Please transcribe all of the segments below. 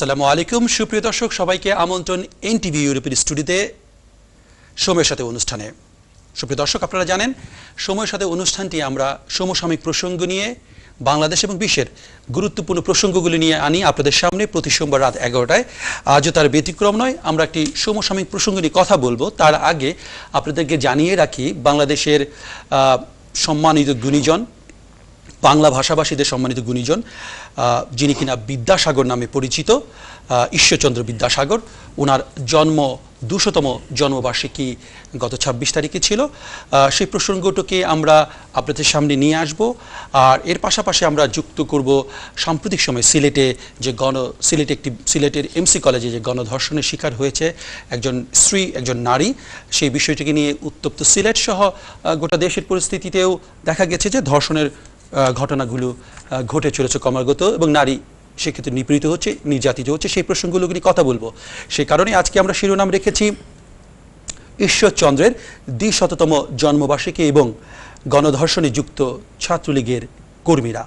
আসসালামু আলাইকুম সুপ্রিয় দর্শক, সবাইকে আমন্ত্রণ এনটিভি ইউরোপের স্টুডিওতে সময়ের সাথে অনুষ্ঠানে। সুপ্রিয় দর্শক, আপনারা জানেন সময়ের সাথে অনুষ্ঠানটি আমরা সমসাময়িক প্রসঙ্গ নিয়ে বাংলাদেশ এবং বিশ্বের গুরুত্বপূর্ণ প্রসঙ্গগুলি নিয়ে আনি আপনাদের সামনে প্রতি সোমবার রাত 11টায়। আজও তার ব্যতিক্রম নয়, আমরা একটি সমসাময়িক প্রসঙ্গ নিয়ে কথা বলবো। তার আগে আপনাদেরকে জানিয়ে রাখি, বাংলাদেশের সম্মানিত গুণীজন, বাংলা ভাষাভাষীদের সম্মানিত গুণীজন, যিনি কিনা বিদ্যাসাগর নামে পরিচিত, ঈশ্বরচন্দ্র বিদ্যাসাগর, ওনার জন্ম 200তম জন্মবার্ষিকী গত 26 তারিখে ছিল। সেই প্রসঙ্গটাকে আমরা আপনাদের সামনে নিয়ে আসব। আর এর পাশাপাশি আমরা যুক্ত করব সাম্প্রতিক সময় সিলেটের এমসি কলেজে যে গণধর্ষণের শিকার হয়েছে একজন স্ত্রী, একজন নারী, সেই বিষয়টিকে নিয়ে উত্তপ্ত সিলেট সহ গোটা দেশের পরিস্থিতিতেও দেখা গেছে যে ধর্ষণের ঘটনাগুলো ঘটে চলেছে ক্রমাগত, এবং নারী সেক্ষেত্রে নিপীড়িত হচ্ছে, নির্যাতিত হচ্ছে। সেই প্রসঙ্গগুলো নিয়ে কথা বলবো। সেই কারণে আজকে আমরা শিরোনাম রেখেছি ঈশ্বরচন্দ্রের 200তম জন্মবার্ষিকী এবং গণধর্ষণে যুক্ত ছাত্রলীগের কর্মীরা।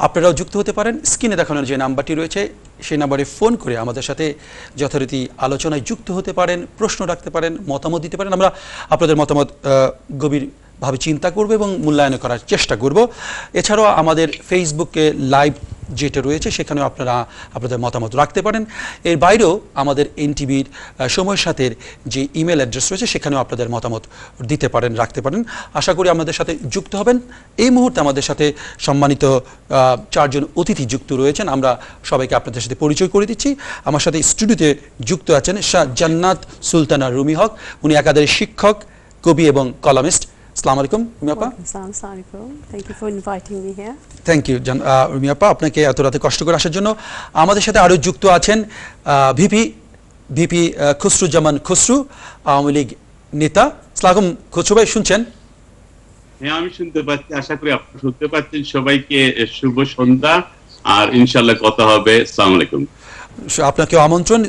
আপনারাও যুক্ত হতে পারেন। স্ক্রিনে দেখানোর যে নাম্বারটি রয়েছে সেই নাম্বারে ফোন করে আমাদের সাথে যথারীতি আলোচনায় যুক্ত হতে পারেন, প্রশ্ন রাখতে পারেন, মতামত দিতে পারেন। আমরা আপনাদের মতামত গভীরভাবে চিন্তা করব এবং মূল্যায়ন করার চেষ্টা করব। এছাড়াও আমাদের ফেসবুকে লাইভ যেটা রয়েছে সেখানেও আপনারা আপনাদের মতামত রাখতে পারেন। এর বাইরেও আমাদের এনটিভির সময়ের সাথে যে ইমেল অ্যাড্রেস রয়েছে সেখানেও আপনাদের মতামত দিতে পারেন, রাখতে পারেন। আশা করি আমাদের সাথে যুক্ত হবেন। এই মুহূর্তে আমাদের সাথে সম্মানিত 4 জন অতিথি যুক্ত রয়েছেন। আমরা সবাইকে আপনাদের সাথে পরিচয় করে দিচ্ছি। আমার সাথে স্টুডিওতে যুক্ত আছেন শাহ জান্নাত সুলতানা রুমি হক। উনি একাধারে শিক্ষক, কবি এবং কলামিস্ট। আসসালামু আলাইকুম রুমি আপা। Thank you for inviting me here. Thank you Rumi আপা, আপনাকে এত রাতে কষ্ট করে আসার জন্য। আমাদের সাথে আরও যুক্ত আছেন ভিপি খসরুজ্জামান খসরু, আওয়ামী লীগ নেতা। আসসালামু খসরু ভাই, শুনছেন? হ্যাঁ, আমি শুনতে পাচ্ছি। আশা করি আপনারা শুনতে পাচ্ছেন। সবাইকে শুভ সন্ধ্যা, আর ইনশাআল্লাহ কথা হবে। আসসালামু আলাইকুম। আপনাকেও আমন্ত্রণ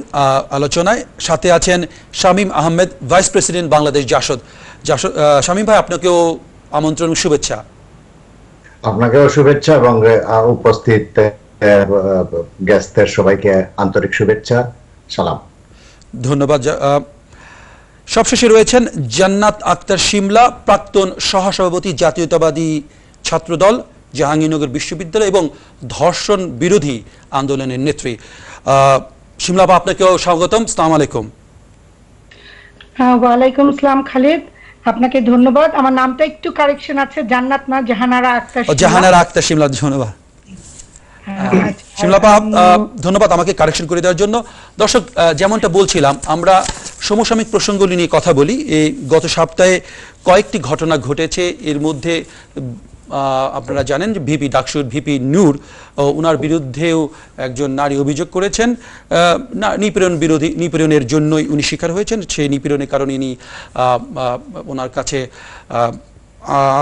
আলোচনায়। সাথে আছেন শামীম আহমেদ, ভাইস প্রেসিডেন্ট বাংলাদেশ জাসদ। শামীম ভাই, আপনাকেও আমন্ত্রণ, শুভেচ্ছা। আপনাকেও শুভেচ্ছা এবং উপস্থিত গেস্টদের সবাইকে আন্তরিক শুভেচ্ছা, সালাম। ধন্যবাদ। সবশেষে রয়েছেন জান্নাত আক্তার শিমলা, প্রাক্তন সহসভাপতি জাতীয়তাবাদী ছাত্রদল, জাহাঙ্গীরনগর বিশ্ববিদ্যালয় এবং ধর্ষণ বিরোধী আন্দোলনের নেত্রী। শিমলা, আপনাকেও স্বাগতম। আসসালামু আলাইকুম। ওয়ালাইকুম আসসালাম খালিদ, আপনাকে ধন্যবাদ। আমার নামটা একটু কারেকশন আছে, জান্নাত না, জাহানারা আক্তার। জাহানারা আক্তার শিমলা, ধন্যবাদ। শিমলা, ধন্যবাদ আমাকে কারেকশন করে দেওয়ার জন্য। দর্শক, যেমনটা বলছিলাম, আমরা সমসাময়িক প্রসঙ্গগুলি নিয়ে কথা বলি। এই গত সপ্তাহে কয়েকটি ঘটনা ঘটেছে। এর মধ্যে আপনারা জানেন যে ডাকসুর ভিপি নূর, ওনার বিরুদ্ধেও একজন নারী অভিযোগ করেছেন নিপীড়নের জন্যই উনি শিকার হয়েছেন। সেই নিপীড়নের কারণে ইনি ওনার কাছে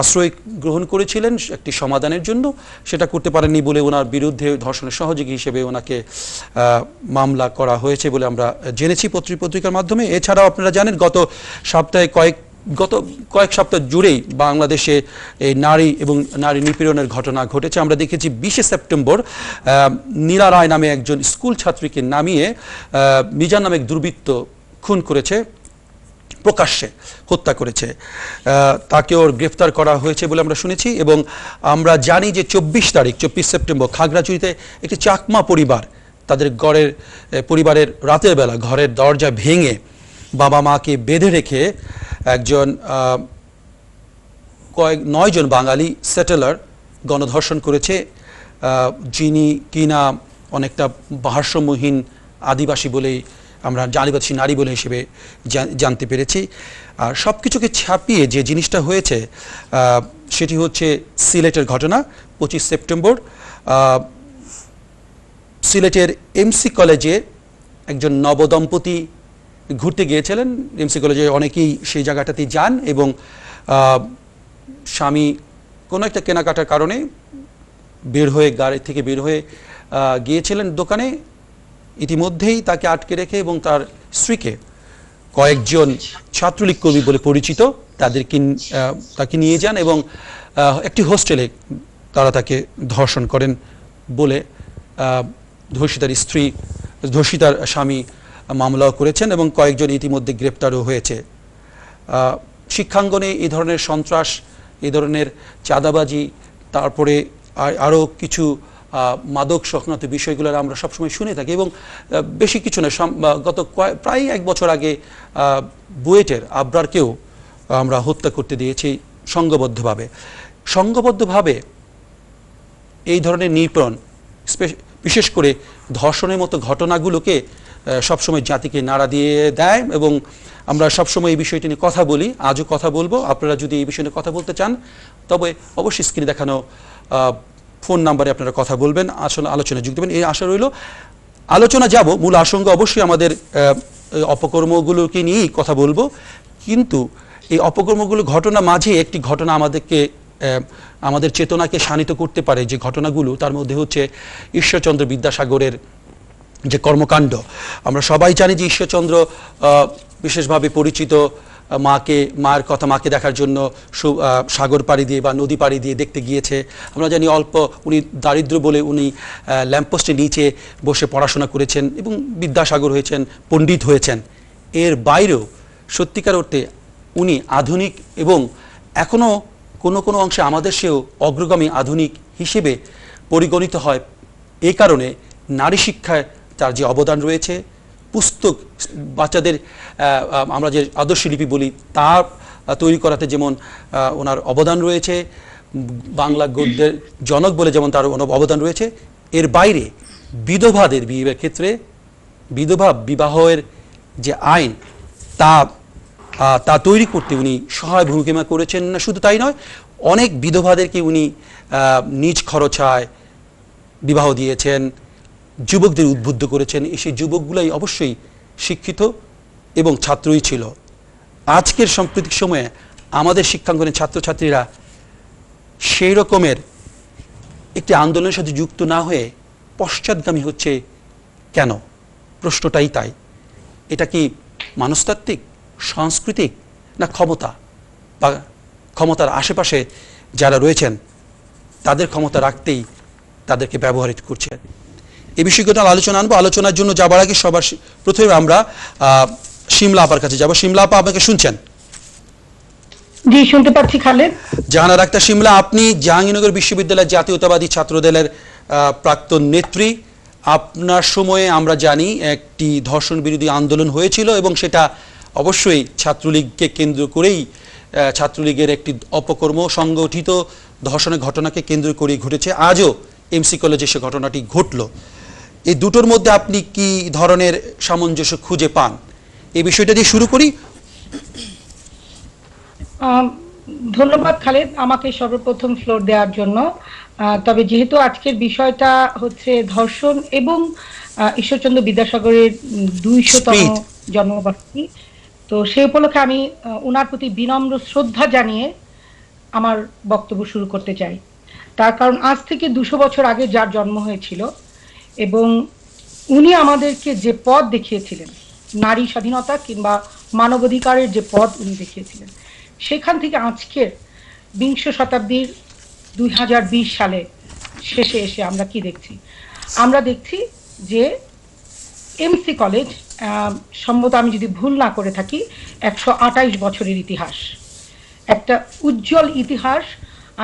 আশ্রয় গ্রহণ করেছিলেন একটি সমাধানের জন্য। সেটা করতে পারেননি বলে ওনার বিরুদ্ধে ধর্ষণের সহযোগী হিসেবে ওনাকে মামলা করা হয়েছে বলে আমরা জেনেছি পত্রিকার মাধ্যমে। এছাড়াও আপনারা জানেন গত কয়েক সপ্তাহ জুড়েই বাংলাদেশে এই নারী এবং নারী নিপীড়নের ঘটনা ঘটেছে। আমরা দেখেছি 20শে সেপ্টেম্বর নীলা রায় নামে একজন স্কুল ছাত্রীকে নামিয়ে মিজান নামে এক দুর্বৃত্ত খুন করেছে, প্রকাশ্যে হত্যা করেছে। তাকে গ্রেফতার করা হয়েছে বলে আমরা শুনেছি। এবং আমরা জানি যে 24 সেপ্টেম্বর খাগড়াছড়িতে একটি চাকমা পরিবার তাদের পরিবারের রাতের বেলা ঘরের দরজা ভেঙে বাবা মাকে বেঁধে রেখে একজন 9 জন বাঙালি সেটেলার গণধর্ষণ করেছে, যিনি কিনা অনেকটা ভারসাম্যহীন আদিবাসী বলেই আমরা আদিবাসী নারী বলে হিসেবে জানতে পেরেছি। আর সব কিছুকে ছাপিয়ে যে জিনিসটা হয়েছে সেটি হচ্ছে সিলেটের ঘটনা। 25 সেপ্টেম্বর সিলেটের এমসি কলেজে একজন নবদম্পতি ঘুরতে গিয়েছিলেন। এমসি কলেজে অনেকেই সেই জায়গাটাতে যান এবং স্বামী কোনো একটা কেনাকাটার কারণে গাড়ি থেকে বের হয়ে গিয়েছিলেন দোকানে। ইতিমধ্যেই তাকে আটকে রেখে এবং তার স্ত্রীকে কয়েকজন ছাত্রলীগ কর্মী বলে পরিচিত তাকে নিয়ে যান এবং একটি হোস্টেলে তারা তাকে ধর্ষণ করেন বলে ধর্ষিতার স্ত্রী, ধর্ষিতার স্বামী মামলাও করেছেন এবং কয়েকজন ইতিমধ্যে গ্রেপ্তারও হয়েছে। শিক্ষাঙ্গনে এই ধরনের সন্ত্রাস, এই ধরনের চাঁদাবাজি, তারপরে আরও কিছু মাদক সংক্রান্ত বিষয়গুলো আমরা সবসময় শুনে থাকি এবং বেশি কিছু না, গত প্রায় 1 বছর আগে বুয়েটের আবরারকেও আমরা হত্যা করতে দিয়েছি সংঘবদ্ধভাবে। এই ধরনের নিপীড়ন, বিশেষ করে ধর্ষণের মতো ঘটনাগুলোকে সবসময় জাতিকে নাড়া দিয়ে দেয় এবং আমরা সবসময় এই বিষয়টি নিয়ে কথা বলি, আজও কথা বলবো। আপনারা যদি এই বিষয়ে কথা বলতে চান তবে অবশ্যই স্ক্রিনে দেখানো ফোন নাম্বারে আপনারা কথা বলবেন, আসলে আলোচনায় যুক্ত হবেন, এই আশা রইল। আলোচনা যাব, মূল আশঙ্কা অবশ্যই আমাদের অপকর্মগুলোকে নিয়েই কথা বলবো, কিন্তু এই অপকর্মগুলো ঘটনা মাঝে একটি ঘটনা আমাদের চেতনাকে শানিত করতে পারে। যে ঘটনাগুলো, তার মধ্যে হচ্ছে ঈশ্বরচন্দ্র বিদ্যাসাগরের যে কর্মকাণ্ড। আমরা সবাই জানি যে ঈশ্বরচন্দ্র বিশেষভাবে পরিচিত, মাকে দেখার জন্য সাগর পাড়ি দিয়ে বা নদী পাড়ি দিয়ে দেখতে গিয়েছে। আমরা জানি উনি দারিদ্র বলে উনি ল্যাম্পপোস্টের নিচে বসে পড়াশোনা করেছেন এবং বিদ্যাসাগর হয়েছেন, পণ্ডিত হয়েছেন। এর বাইরেও সত্যিকার অর্থে উনি আধুনিক এবং এখনও কোনো অংশে আমাদের সেও অগ্রগামী আধুনিক হিসেবে পরিগণিত হয়। এই কারণে নারী শিক্ষায় তার যে অবদান রয়েছে, পুস্তক বাচ্চাদের আমরা যে আদর্শ লিপি বলি তা তৈরি করাতে যেমন ওনার অবদান রয়েছে, বাংলা গদ্যের জনক বলে যেমন তার অবদান রয়েছে, এর বাইরে বিধবাদের বিবাহের ক্ষেত্রে বিধবা বিবাহের যে আইন তা তৈরি করতে উনি সহায় ভূমিকা করেছেন। না শুধু তাই নয়, অনেক বিধবাদেরকে উনি নিজ খরচায় বিবাহ দিয়েছেন, যুবকদের উদ্বুদ্ধ করেছেন। সেই যুবকগুলাই অবশ্যই শিক্ষিত এবং ছাত্রই ছিল। আজকের সাম্প্রতিক সময়ে আমাদের শিক্ষাঙ্গনের ছাত্রছাত্রীরা সেই রকমের একটি আন্দোলনের সাথে যুক্ত না হয়ে পশ্চাৎগামী হচ্ছে কেন? প্রশ্নটাই তাই। এটা কি মনস্তাত্ত্বিক, সাংস্কৃতিক, না ক্ষমতা বা ক্ষমতার আশেপাশে যারা রয়েছেন তাদের ক্ষমতা রাখতেই তাদেরকে ব্যবহার করছে? এই বিষয়গুলো আলোচনা আনবো। আলোচনার জন্য যাবার আগে সবার প্রথমে আমরা শিমলা আপার কাছে যাব। শিমলা আপা, আপনাকে শুনছেন? জি, শুনতে পাচ্ছি খালেদ। জাহানারা আক্তার শিমলা, আপনি জাহাঙ্গীরনগর বিশ্ববিদ্যালয়ের জাতীয়তাবাদী ছাত্রদলের প্রাক্তন নেত্রী। আপনার সময়ে আমরা জানি একটি ধর্ষণ বিরোধী আন্দোলন হয়েছিল এবং সেটা অবশ্যই ছাত্রলীগকে কেন্দ্র করেই, ছাত্রলীগের একটি অপকর্ম সংগঠিত ধর্ষণের ঘটনাকে কেন্দ্র করেই ঘটেছে। আজও এমসি কলেজে সে ঘটনাটি ঘটল। এই দুটোর মধ্যে আপনি কি ধরনের সামঞ্জস্য খুঁজে পান? এই বিষয়টা দিয়ে শুরু করি। ধন্যবাদ খালেদ আমাকে সর্বপ্রথম ফ্লোর দেওয়ার জন্য। তবে যেহেতু আজকের বিষয়টা হচ্ছে ধর্ষণ এবং ঈশ্বরচন্দ্র বিদ্যাসাগরের 200তম জন্মবার্ষিকী, তো সেই উপলক্ষে আমি ওনার প্রতি বিনম্র শ্রদ্ধা জানিয়ে আমার বক্তব্য শুরু করতে চাই। তার কারণ আজ থেকে 200 বছর আগে যার জন্ম হয়েছিল এবং উনি আমাদেরকে যে পথ দেখিয়েছিলেন, নারী স্বাধীনতা কিংবা মানবাধিকারের যে পথ উনি দেখিয়েছিলেন, সেখান থেকে আজকের 20 শতাব্দীর 2020 সালে শেষে এসে আমরা কি দেখছি? আমরা দেখছি যে এমসি কলেজ, সম্ভবত আমি যদি ভুল না করে থাকি, 128 বছরের ইতিহাস, একটা উজ্জ্বল ইতিহাস।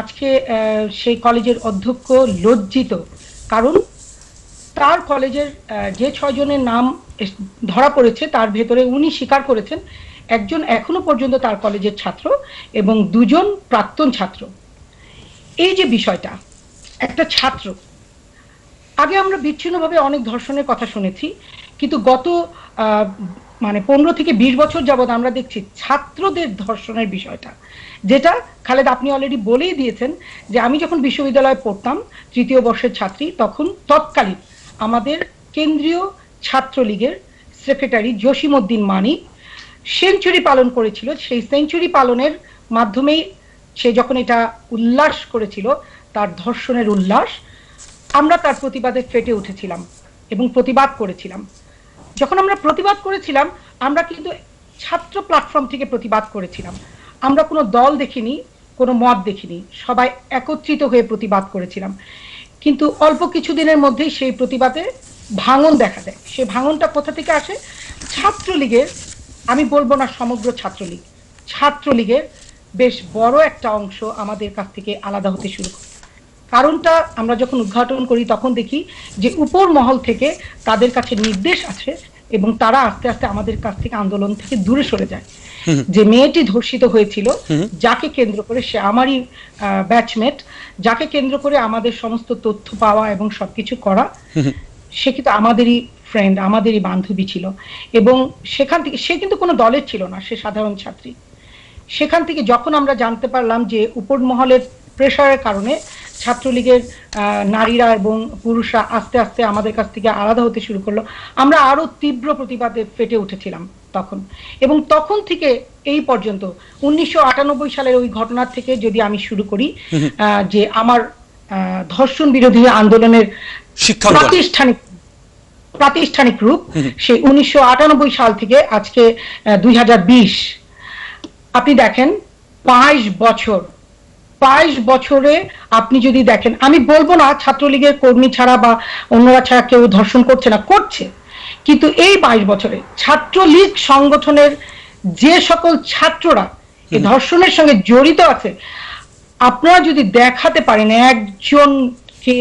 আজকে সেই কলেজের অধ্যক্ষ লজ্জিত, কারণ তার কলেজের যে 6 জনের নাম ধরা পড়েছে তার ভেতরে উনি স্বীকার করেছেন একজন এখনো পর্যন্ত তার কলেজের ছাত্র এবং 2 জন প্রাক্তন ছাত্র। এই যে বিষয়টা, একটা ছাত্র, আগে আমরা বিচ্ছিন্নভাবে অনেক ধর্ষণের কথা শুনেছি, কিন্তু গত 15 থেকে 20 বছর যাবৎ আমরা দেখছি ছাত্রদের ধর্ষণের বিষয়টা, যেটা খালেদ আপনি অলরেডি বলেই দিয়েছেন যে আমি যখন বিশ্ববিদ্যালয়ে পড়তাম, 3য় বর্ষের ছাত্রী, তখন তৎকালীন আমাদের কেন্দ্রীয় ছাত্রলীগের সেক্রেটারি জসিমউদ্দিন মানিক সেঞ্চুরি পালন করেছিল। সেই সেঞ্চুরি পালনের মাধ্যমেই সে যখন এটা উল্লাস করেছিল, তার ধর্ষণের উল্লাস, আমরা তার প্রতিবাদে ফেটে উঠেছিলাম এবং প্রতিবাদ করেছিলাম। যখন আমরা প্রতিবাদ করেছিলাম, আমরা কিন্তু ছাত্র প্ল্যাটফর্ম থেকে প্রতিবাদ করেছিলাম। আমরা কোনো দল দেখিনি, কোনো মত দেখিনি, সবাই একত্রিত হয়ে প্রতিবাদ করেছিলাম। কিন্তু অল্প কিছুদিনের মধ্যেই সেই প্রতিবাদে ভাঙন দেখা দেয়। সে ভাঙনটা কোথা থেকে আসে? ছাত্রলীগের, আমি বলবো না সমগ্র ছাত্রলীগ, ছাত্রলীগের বেশ বড় একটা অংশ আমাদের কাছ থেকে আলাদা হতে শুরু করে। কারণটা আমরা যখন উদ্ঘাটন করি তখন দেখি যে উপর মহল থেকে তাদের কাছে নির্দেশ আছে এবং তারা আস্তে আস্তে আমাদের কাছ থেকে আন্দোলন থেকে দূরে সরে যায়। যে মেয়েটি ধর্ষিত হয়েছিল, যাকে কেন্দ্র করে, সে আমারই ব্যাচমেট, যাকে কেন্দ্র করে আমাদের সমস্ত তথ্য পাওয়া এবং সবকিছু করা, সে কিন্তু আমাদেরই ফ্রেন্ড, আমাদেরই বান্ধবী ছিল। এবং সেখান থেকে সে কিন্তু কোনো দলের ছিল না, সে সাধারণ ছাত্রী। সেখান থেকে যখন আমরা জানতে পারলাম যে উপর মহলের প্রেশারের কারণে ছাত্রলীগের নারীরা এবং পুরুষরা আস্তে আস্তে আমাদের কাছ থেকে আলাদা হতে শুরু করলো, আমরা আরো তীব্র প্রতিবাদে ফেটে উঠেছিলাম তখন। এবং তখন থেকে এই পর্যন্ত 1998 সালের ওই ঘটনার থেকে যদি আমি শুরু করি, যে আমার ধর্ষণ বিরোধী আন্দোলনের প্রাতিষ্ঠানিক রূপ, সেই 1998 সাল থেকে আজকে 2020, আপনি দেখেন 22 বছরে আপনি যদি দেখেন, আমি বলবো না ছাত্রলীগের কর্মী ছাড়া বা অন্যরা ছাড়া কেউ ধর্ষণ করছে না, করছে, কিন্তু এই 22 বছরে ছাত্রলীগ সংগঠনের যে সকল ছাত্ররা এই ধর্ষণের সঙ্গে জড়িত আছে, আপনারা যদি দেখাতে পারেন একজনকে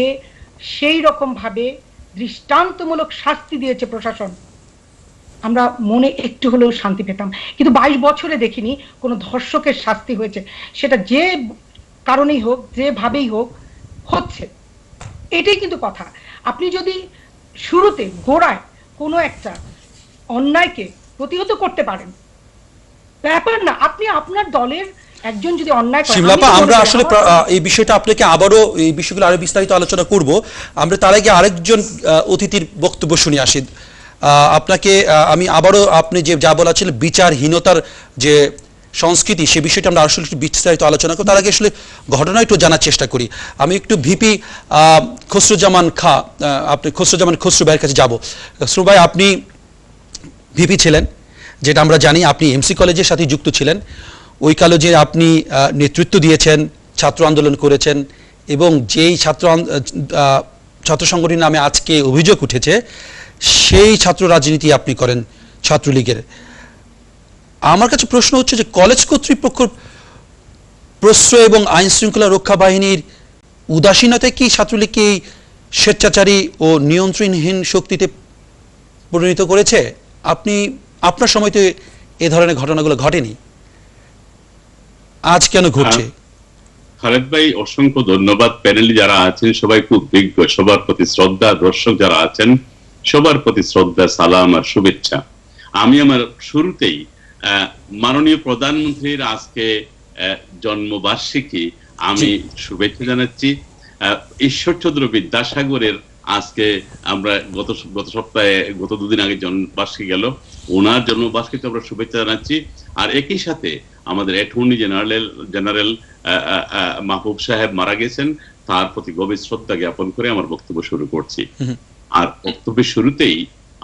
সেই রকম ভাবে দৃষ্টান্তমূলক শাস্তি দিয়েছে প্রশাসন, আমরা মনে একটু হলেও শান্তি পেতাম। কিন্তু 22 বছরে দেখিনি কোনো ধর্ষকের শাস্তি হয়েছে, সেটা যে কারণেই হোক, যেভাবেই হোক, হচ্ছে। এটাই কিন্তু কথা। আপনি যদি শুরুতে গোড়ায় কোনো একটা অন্যায়কে প্রতিহত করতে পারেন, ব্যাপার না, আপনি আপনার দলের একজন যদি অন্যায় করে, শিমলাপা, আমরা আসলে এই বিষয়টা আপনাকে আবারও এই বিষয়গুলো আরো বিস্তারিত আলোচনা করব। আমরা তার আগে আরেকজন অতিথির বক্তব্য শুনে আসি। আপনাকে আমি আবারও, আপনি যে যা বলা ছিল বিচারহীনতার যে সংস্কৃতি, সে বিষয়টা আমরা আসলে একটু বিস্তারিত আলোচনা করি। তার আগে আসলে ঘটনা একটু জানার চেষ্টা করি। আমি একটু ভিপি খসরুজ্জামান খসরু ভাইয়ের কাছে যাব। খসরু ভাই, আপনি ভিপি ছিলেন, যেটা আমরা জানি। আপনি এমসি কলেজের সাথে যুক্ত ছিলেন। ওই কলেজে আপনি নেতৃত্ব দিয়েছেন, ছাত্র আন্দোলন করেছেন, এবং যেই ছাত্র সংগঠনের নামে আজকে অভিযোগ উঠেছে, সেই ছাত্র রাজনীতি আপনি করেন ছাত্রলীগের। আমার কাছে প্রশ্ন হচ্ছে যে কলেজ কর্তৃপক্ষ প্রশ্রয় এবং আইন শৃঙ্খলা রক্ষা বাহিনীর উদাসীনতায় কি ছাত্রলীগকে এই স্বেচ্ছাচারী ও নিয়ন্ত্রণহীন শক্তিতে পরিণত করেছে? আপনার সময় তো এ ধরনের ঘটনাগুলো ঘটেনি, আজ কেন ঘটছে? খালেদ ভাই, অসংখ্য ধন্যবাদ। প্যানেলে যারা আছেন সবাই খুব বিজ্ঞ, সবার প্রতি শ্রদ্ধা। দর্শক যারা আছেন সবার প্রতি শ্রদ্ধা, সালাম আর শুভেচ্ছা। আমি আমার শুরুতেই মাননীয় প্রধানমন্ত্রীর আজকে জন্মবার্ষিকী আমি শুভেচ্ছা জানাচ্ছি। ঈশ্বরচন্দ্র বিদ্যাসাগরের আজকে আমরা গত সপ্তাহে, গত দুদিন আগে জন্মবার্ষিকী গেল, ওনার জন্মবার্ষিকীতে আমরা শুভেচ্ছা জানাচ্ছি। আর একই সাথে আমাদের অ্যাটর্নি জেনারেল মাহবুব সাহেব মারা গেছেন, তার প্রতি গভীর শ্রদ্ধা জ্ঞাপন করে আমার বক্তব্য শুরু করছি। আর বক্তব্যের শুরুতেই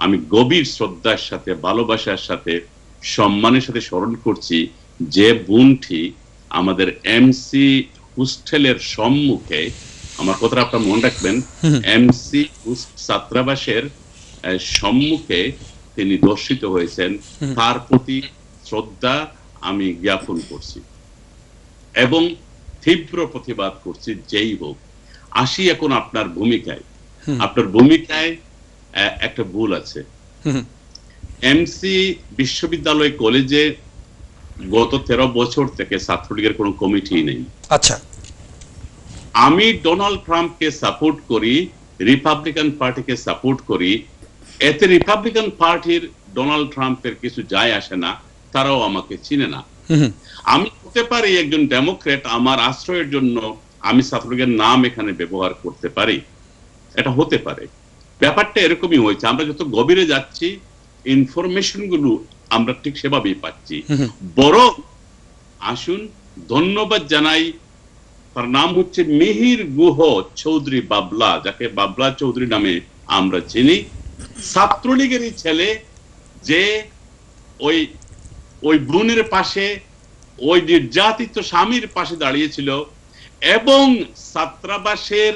আমি গভীর শ্রদ্ধার সাথে, ভালোবাসার সাথে, সম্মানের সাথে স্মরণ করছি যে বোনটি আমাদের এমসি হোস্টেলের সম্মুখে, আমার কথাটা আপনার মনে রাখবেন, এমসি ছাত্রাবাসের সম্মুখে তিনি ধর্ষিত হয়েছেন, তার প্রতি শ্রদ্ধা আমি জ্ঞাপন করছি এবং তীব্র প্রতিবাদ করছি। যেই হোক, আসি এখন আপনার ভূমিকায়। আপনার ভূমিকায় একটা ভুল আছে। এমসি বিশ্ববিদ্যালয় কলেজে গত 13 বছর থেকে ছাত্রলীগের কোনো কমিটি নেই। আচ্ছা, আমি ডোনাল্ড ট্রাম্পকে সাপোর্ট করি, রিপাবলিকান পার্টিকে সাপোর্ট করি, এতে রিপাবলিকান পার্টির ডোনাল্ড ট্রাম্পের কিছু যায় আসে না, তারাও আমাকে চিনে না। আমি হতে পারি একজন ডেমোক্রেট, আমার আশ্রয়ের জন্য আমি ছাত্রলীগের নাম এখানে ব্যবহার করতে পারি, এটা হতে পারে। ব্যাপারটা এরকমই হয়েছে। আমরা যত গভীরে যাচ্ছি, ইনফরমেশন গুলো আমরা ঠিক সেভাবেই পাচ্ছি। বরং আসুন ধন্যবাদ জানাই, তার নাম হচ্ছে মিহির গুহ চৌধুরী বাবলা, যাকে বাবলা চৌধুরী নামে আমরা চিনি। ছাত্রলীগেরই ছেলে, যে ওই বোনের পাশে, ওই নির্যাতিত স্বামীর পাশে দাঁড়িয়েছিল এবং ছাত্রাবাসের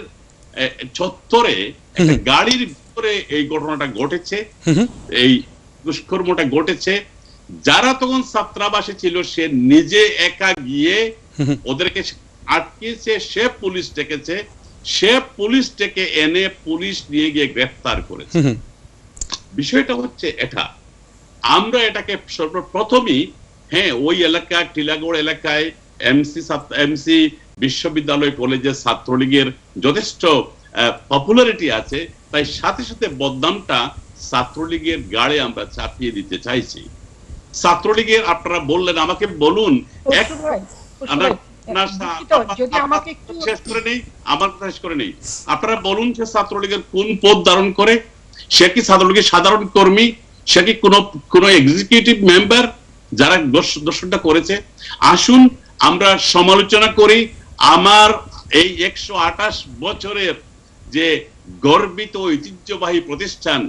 চত্বরে একটা গাড়ির করে এই ঘটনাটা ঘটেছে, এই দুষ্কর্মটা ঘটেছে। যারা তখন ছাত্রাবাসে ছিল সে নিজে একা গিয়ে ওদেরকে আটকিয়েছে, সে পুলিশ ডেকেছে, সে পুলিশ ডেকে এনে পুলিশ নিয়ে গিয়ে গ্রেফতার করেছে। বিষয়টা হচ্ছে এটা, আমরা এটাকে সর্বপ্রথমই ওই এলাকা টিলাগড় এলাকায় এমসি বিশ্ববিদ্যালয় কলেজের ছাত্রলীগের যথেষ্ট পপুলারিটি আছে, তাই সাথে সাথে বদনামটা ছাত্রলীগের গাড়ে আমরা চাপিয়ে দিতে চাইছি। ছাত্রলীগের আপনারা বললেন, আমাকে বলুন আপনারা বলুন যে ছাত্রলীগের কোন পদ ধারণ করে? সে কি ছাত্রলীগের সাধারণ কর্মী? সে কি কোন এক্সিকিউটিভ মেম্বার যারা দর্শনটা করেছে? আসুন আমরা সমালোচনা করি আমার এই 128 বছরের যে গর্বিত ঐতিহ্যবাহী প্রতিষ্ঠান,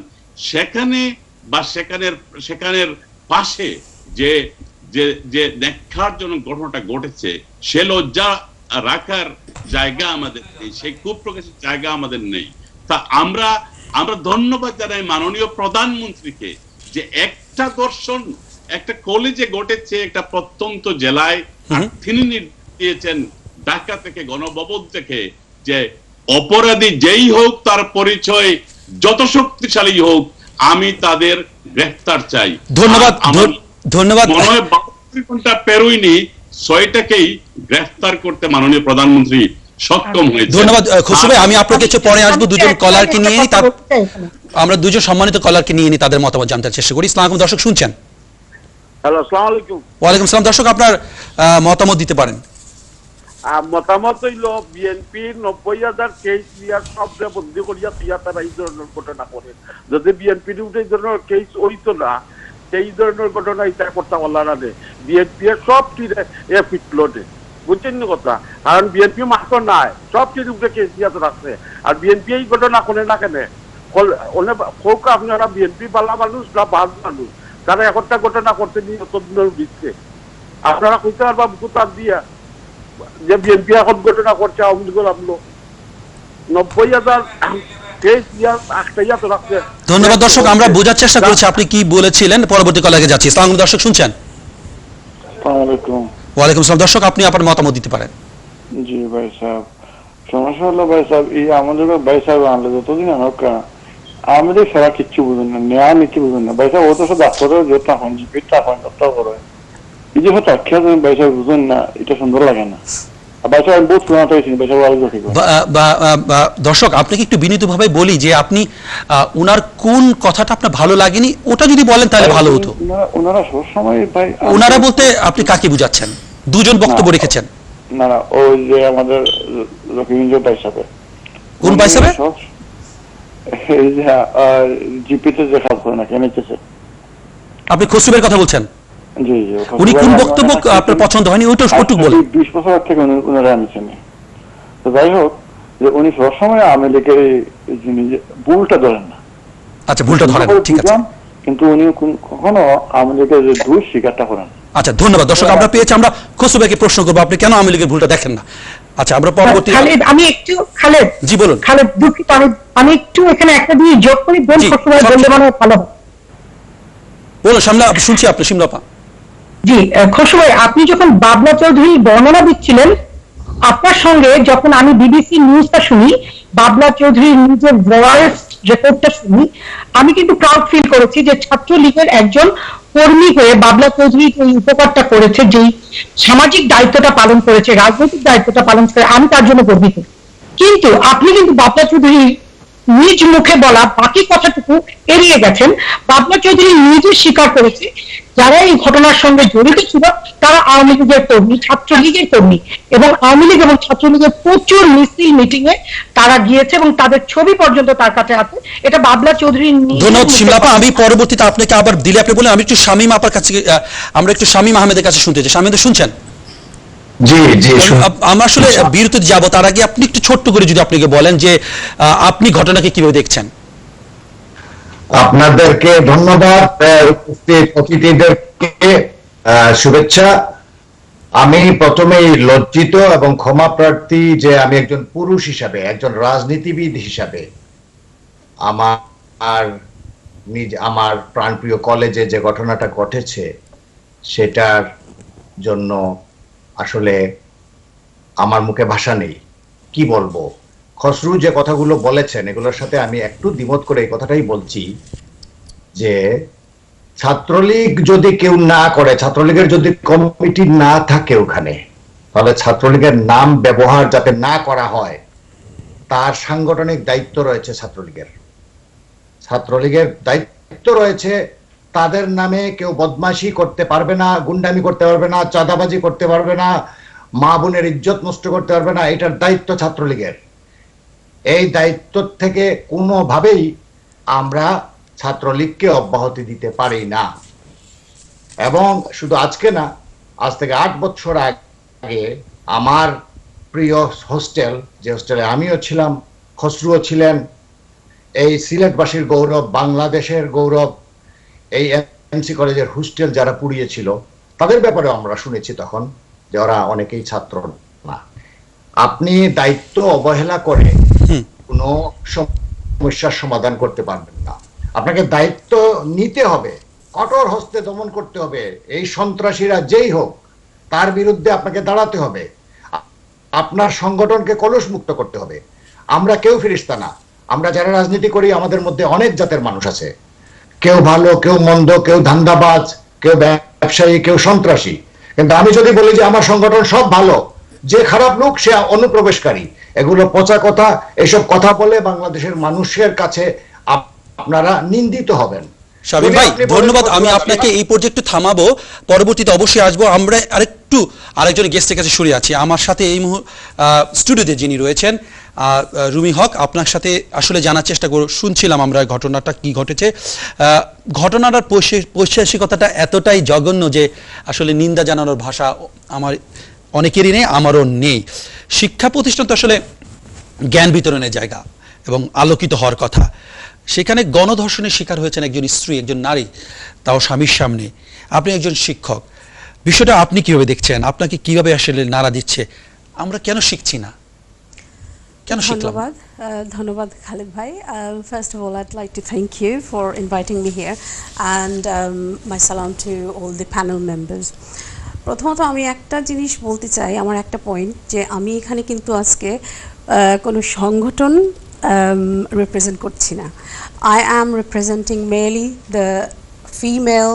সেখানে বা সেখানের পাশে যে যে যে ন্যাক্কারজনক ঘটনাটা ঘটেছে, সে লজ্জা রাখার জায়গা আমাদের নেই, সেই কুপ্রকাশের জায়গা আমাদের নেই। তা আমরা ধন্যবাদ জানাই মাননীয় প্রধানমন্ত্রীকে যে একটা দর্শন একটা কলেজে ঘটেছে, একটা প্রত্যন্ত জেলায়, আর তিনি নির্দেশ দিয়েছেন ঢাকা থেকে গণভবন থেকে যে অপরাধী যেই হোক তার পরিচয় যত শক্তিশালী হোক আমি তাদের গ্রেফতার চাই। ধন্যবাদ ধন্যবাদ। মনে হয় 72 ঘন্টা পেরোয়নি, 6টাকেই গ্রেফতার করতে মাননীয় প্রধানমন্ত্রী সক্ষম হয়েছে। ধন্যবাদ খসরু ভাই, আমি আপনার কাছে পরে আসবো। দুজন কলারকে নিয়ে নিই, আমরা দুজন সম্মানিত কলারকে নিয়ে নিই, তাদের মতামত জানতে চেষ্টা করি। আসসালামু আলাইকুম দর্শক, শুনছেন? হ্যালো, আসসালামু আলাইকুম। ওয়ালাইকুম আসসালাম। দর্শক আপনার মতামত দিতে পারেন। মতামত হইল বিএনপি 90,000 কেস নিয়ার সবরে বন্দি করিয়া তারা এই ধরনের ঘটনা করে। যদি বিএনপি এই ধরনের কেস হইতো না, সেই ধরনের ঘটনা এটা করতে পারলাম না। বিএনপি সব টিরে ফিটলোডে, বুঝছেন না কথা? কারণ বিএনপি মাত্র নাই, সব টির উপরে কেস দিয়া রাখছে। আর বিএনপি এই ঘটনা করে না কেন? হোক আপনারা বিএনপি বালা মানুষ না বাদ মানুষ, তারা একটা ঘটনা করতে নিয়ে তদন্ত দিচ্ছে। আপনারা কইতে পারবা বুকুতার দিয়া যে বিএনপি এখন ঘটনা করছে, আওয়ামী লীগের আমলো 90,000 কেস দিয়া আটকাইয়া তো রাখছে। ধন্যবাদ দর্শক, আমরা বোঝার চেষ্টা করছি আপনি কি বলেছিলেন। পরবর্তী কলাকে যাচ্ছি। আসসালামু আলাইকুম দর্শক, শুনছেন? ওয়ালাইকুম আসসালাম। দর্শক আপনি আপনার মতামত দিতে পারেন। জি ভাই সাহেব, সমস্যা হলো ভাই সাহেব, এই আমাদের ভাই সাহেব আনলে যতদিন হোক আমাদের সারা কিচ্ছু বুঝুন না, নেওয়া নিচ্ছি বুঝুন না। ভাই সাহেব ও তো সব ডাক্তারের জোর তখন জিপিটা এখন ডক্টর করে এই যে হয়তো আখ্যা ভাই সাহেব বুঝুন না, এটা সুন্দর লাগে না। দর্শক আপনাকে একটু বিনীতভাবে বলি যে আপনি ওনার কোন কথাটা আপনার ভালো লাগেনি ওটা যদি বলেন তাহলে ভালো হতো। ওনারা সবসময় ভাই, ওনারা বলতে আপনি কাকে বুঝাচ্ছেন? দুজন বক্তব্য রেখেছেন। না না, ওই যে আমাদের রকিবুল ভাই সাহেব। কোন ভাই সাহেব? এই যে জিপিতে যে কাজ করে না কেন? আপনি খসরুবের কথা বলছেন? জি জি। উনি কোন বক্তব্য আপনার পছন্দ হয়নি ওইটা একটু বলেন। 20 বছর থেকে ওনারা আনছেন। তো যাই হোক, যে উনি সবসময় আওয়ামী লীগের ভুলটা ধরেন না। আচ্ছা, ভুলটা ধরেন, ঠিক আছে, কিন্তু উনি কখনো আওয়ামী লীগের যে দোষ স্বীকারটা করেন। আচ্ছা ধন্যবাদ দর্শক, আমরা পেয়েছি। আমরা খসরুকে প্রশ্ন করবো আপনি কেন আওয়ামী লীগের ভুলটা দেখেন না। আচ্ছা, আমরা পরবর্তী আমি একটু জি বলুন। খালেদ দুঃখিত, আমি একটু এখানে একটা দিয়ে যোগ করি, বোন খসরু বললে মানে ভালো হয়। বলুন শামলা, শুনছি আপনি। শিমলাপা। জি খসরু ভাই, আপনি যখন বাবলা চৌধুরী বর্ণনা দিচ্ছিলেন, আপনার সঙ্গে যখন আমি বিবিসি নিউজটা শুনি, বাবলা চৌধুরীর নিজের ভয়েস রেকর্ডটা শুনি, আমি কিন্তু প্রাউড ফিল করেছি যে ছাত্রলীগের একজন কর্মী হয়ে বাবলা চৌধুরী এই উপকারটা করেছে, যেই সামাজিক দায়িত্বটা পালন করেছে, রাজনৈতিক দায়িত্বটা পালন করে, আমি তার জন্য গর্বিত। কিন্তু আপনি কিন্তু বাবলা চৌধুরী নিজ মুখে বলা বাকি কথাটুকু এড়িয়ে গেছেন। বাবলা চৌধুরী নিজে স্বীকার করেছে যারা এই ঘটনার সঙ্গে জড়িত ছিল তারা আওয়ামী লীগের কর্মী, ছাত্রলীগের কর্মী, এবং আওয়ামী লীগ এবং ছাত্রলীগের প্রচুর মিছিল মিটিং এ তারা গিয়েছে এবং তাদের ছবি পর্যন্ত তার কাছে আছে। এটা বাবলা চৌধুরী। ধন্যবাদ শিমলাপা। আমি পরবর্তীতে আপনাকে আবার দিলে আপনি বলেন, আমি একটু শামীম আপার কাছে, আমরা একটু শামীম আহমেদের কাছে শুনতে চাই। শামীম শুনছেন? জি জি, আমরা আসলে বিরতিতে যাব, তার আগে আপনি একটু ছোট্ট করে যদি আপনাকে বলেন যে আপনি ঘটনাকে কিভাবে দেখছেন। আপনাদেরকে ধন্যবাদ, উপস্থিত অতিথিদেরকে শুভেচ্ছা। আমি প্রথমেই লজ্জিত এবং ক্ষমা প্রার্থী যে আমি একজন পুরুষ হিসাবে, একজন রাজনীতিবিদ হিসাবে আমার আমার প্রাণপ্রিয় কলেজে যে ঘটনাটা ঘটেছে সেটার জন্য আসলে আমার মুখে ভাষা নেই, কি বলবো। খসরু যে কথাগুলো বলেছেন এগুলোর সাথে আমি একটু দ্বিমত করে এই কথাটাই বলছি যে ছাত্রলীগ যদি কেউ না করে, ছাত্রলীগের যদি কমিটি না থাকে ওখানে, তাহলে ছাত্রলীগের নাম ব্যবহার যাতে না করা হয় তার সাংগঠনিক দায়িত্ব রয়েছে ছাত্রলীগের। ছাত্রলীগের দায়িত্ব রয়েছে তাদের নামে কেউ বদমাশি করতে পারবে না, গুন্ডামি করতে পারবে না, চাঁদাবাজি করতে পারবে না, মা বোনের ইজ্জত নষ্ট করতে পারবে না। এটার দায়িত্ব ছাত্রলীগের। এই দায়িত্ব থেকে কোনোভাবেই আমরা ছাত্রলীগকে অব্যাহতি দিতে পারি না। এবং শুধু আজকে না, আজ থেকে 8 বছর আগে আমার প্রিয় হোস্টেল, যে হোস্টেলে আমিও ছিলাম, খসরুও ছিলেন, এই সিলেটবাসীর গৌরব, বাংলাদেশের গৌরব, এই এমসি কলেজের হোস্টেল যারা পুড়িয়েছিল তাদের ব্যাপারে আমরা শুনেছি তখন যে ওরা অনেকেই ছাত্র না। আপনি দায়িত্ব অবহেলা করে কোনো সমস্যার সমাধান করতে পারবেন না। আপনাকে দায়িত্ব নিতে হবে, কঠোর হস্তে দমন করতে হবে। এই সন্ত্রাসীরা যেই হোক তার বিরুদ্ধে আপনাকে দাঁড়াতে হবে, আপনার সংগঠনকে কলুষ মুক্ত করতে হবে। আমরা কেউ ফেরেশতা না। আমরা যারা রাজনীতি করি আমাদের মধ্যে অনেক জাতের মানুষ আছে, কেউ ভালো, কেউ মন্দ, কেউ ধান্দাবাজ, কেউ ব্যবসায়ী, কেউ সন্ত্রাসী। কিন্তু আমি যদি বলি যে আমার সংগঠন সব ভালো, যে খারাপ লোক সে অনুপ্রবেশকারী, এগুলো পচা কথা। এসব কথা বলে বাংলাদেশের মানুষের কাছে আপনারা নিন্দিত হবেন। শামীম ভাই ধন্যবাদ, আমি আপনাকে এই প্রজেক্টে থামাবো, পরবর্তীতে অবশ্যই আসবো। আমরা আরেকজন গেস্টের কাছে সরে আছি। আমার সাথে এই স্টুডিওতে যিনি রয়েছেন রুমি হক, আপনার সাথে আসলে জানার চেষ্টা শুনছিলাম আমরা ঘটনাটা কি ঘটেছে। ঘটনাটার পৈশাচিকতাটা এতটাই জঘন্য যে আসলে নিন্দা জানানোর ভাষা আমার অনেকেরই নেই, আমারও নেই। শিক্ষা প্রতিষ্ঠান তো আসলে জ্ঞান বিতরণের জায়গা এবং আলোকিত হওয়ার কথা। সেখানে গণধর্ষণের শিকার হয়েছেন একজন স্ত্রী, একজন নারী, তাও স্বামীর সামনে। আপনি একজন শিক্ষক, বিষয়টা আপনি কিভাবে দেখছেন? আপনাকে কিভাবে আসলে নাড়া দিচ্ছে? আমরা কেন শিখছি না, কেন শিখলাম? ধন্যবাদ খালিদ ভাই। First of all, I'd like to thank you for inviting me here and my salam to all the panel members. প্রথমত আমি একটা জিনিস বলতে চাই, আমার একটা পয়েন্ট, যে আমি এখানে কিন্তু আজকে কোনো সংগঠন represent করছি না। I am representing merely the female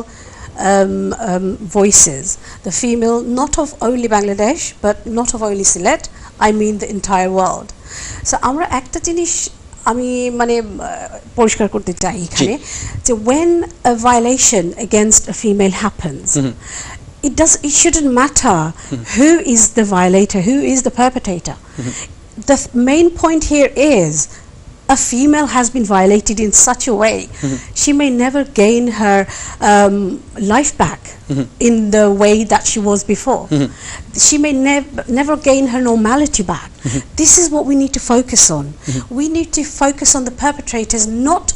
voices, the female not of only Bangladesh but not of only Sylhet, I mean the entire world. So আমরা একটা জিনিস আমি মানে পরিষ্কার করতে চাই এখানে, যে when a violation against a female happens, it shouldn't matter who is the violator, who is the perpetrator. The main point here is a female has been violated in such a way she may never gain her life back in the way that she was before. She may never gain her normality back. This is what we need to focus on. We need to focus on the perpetrators, not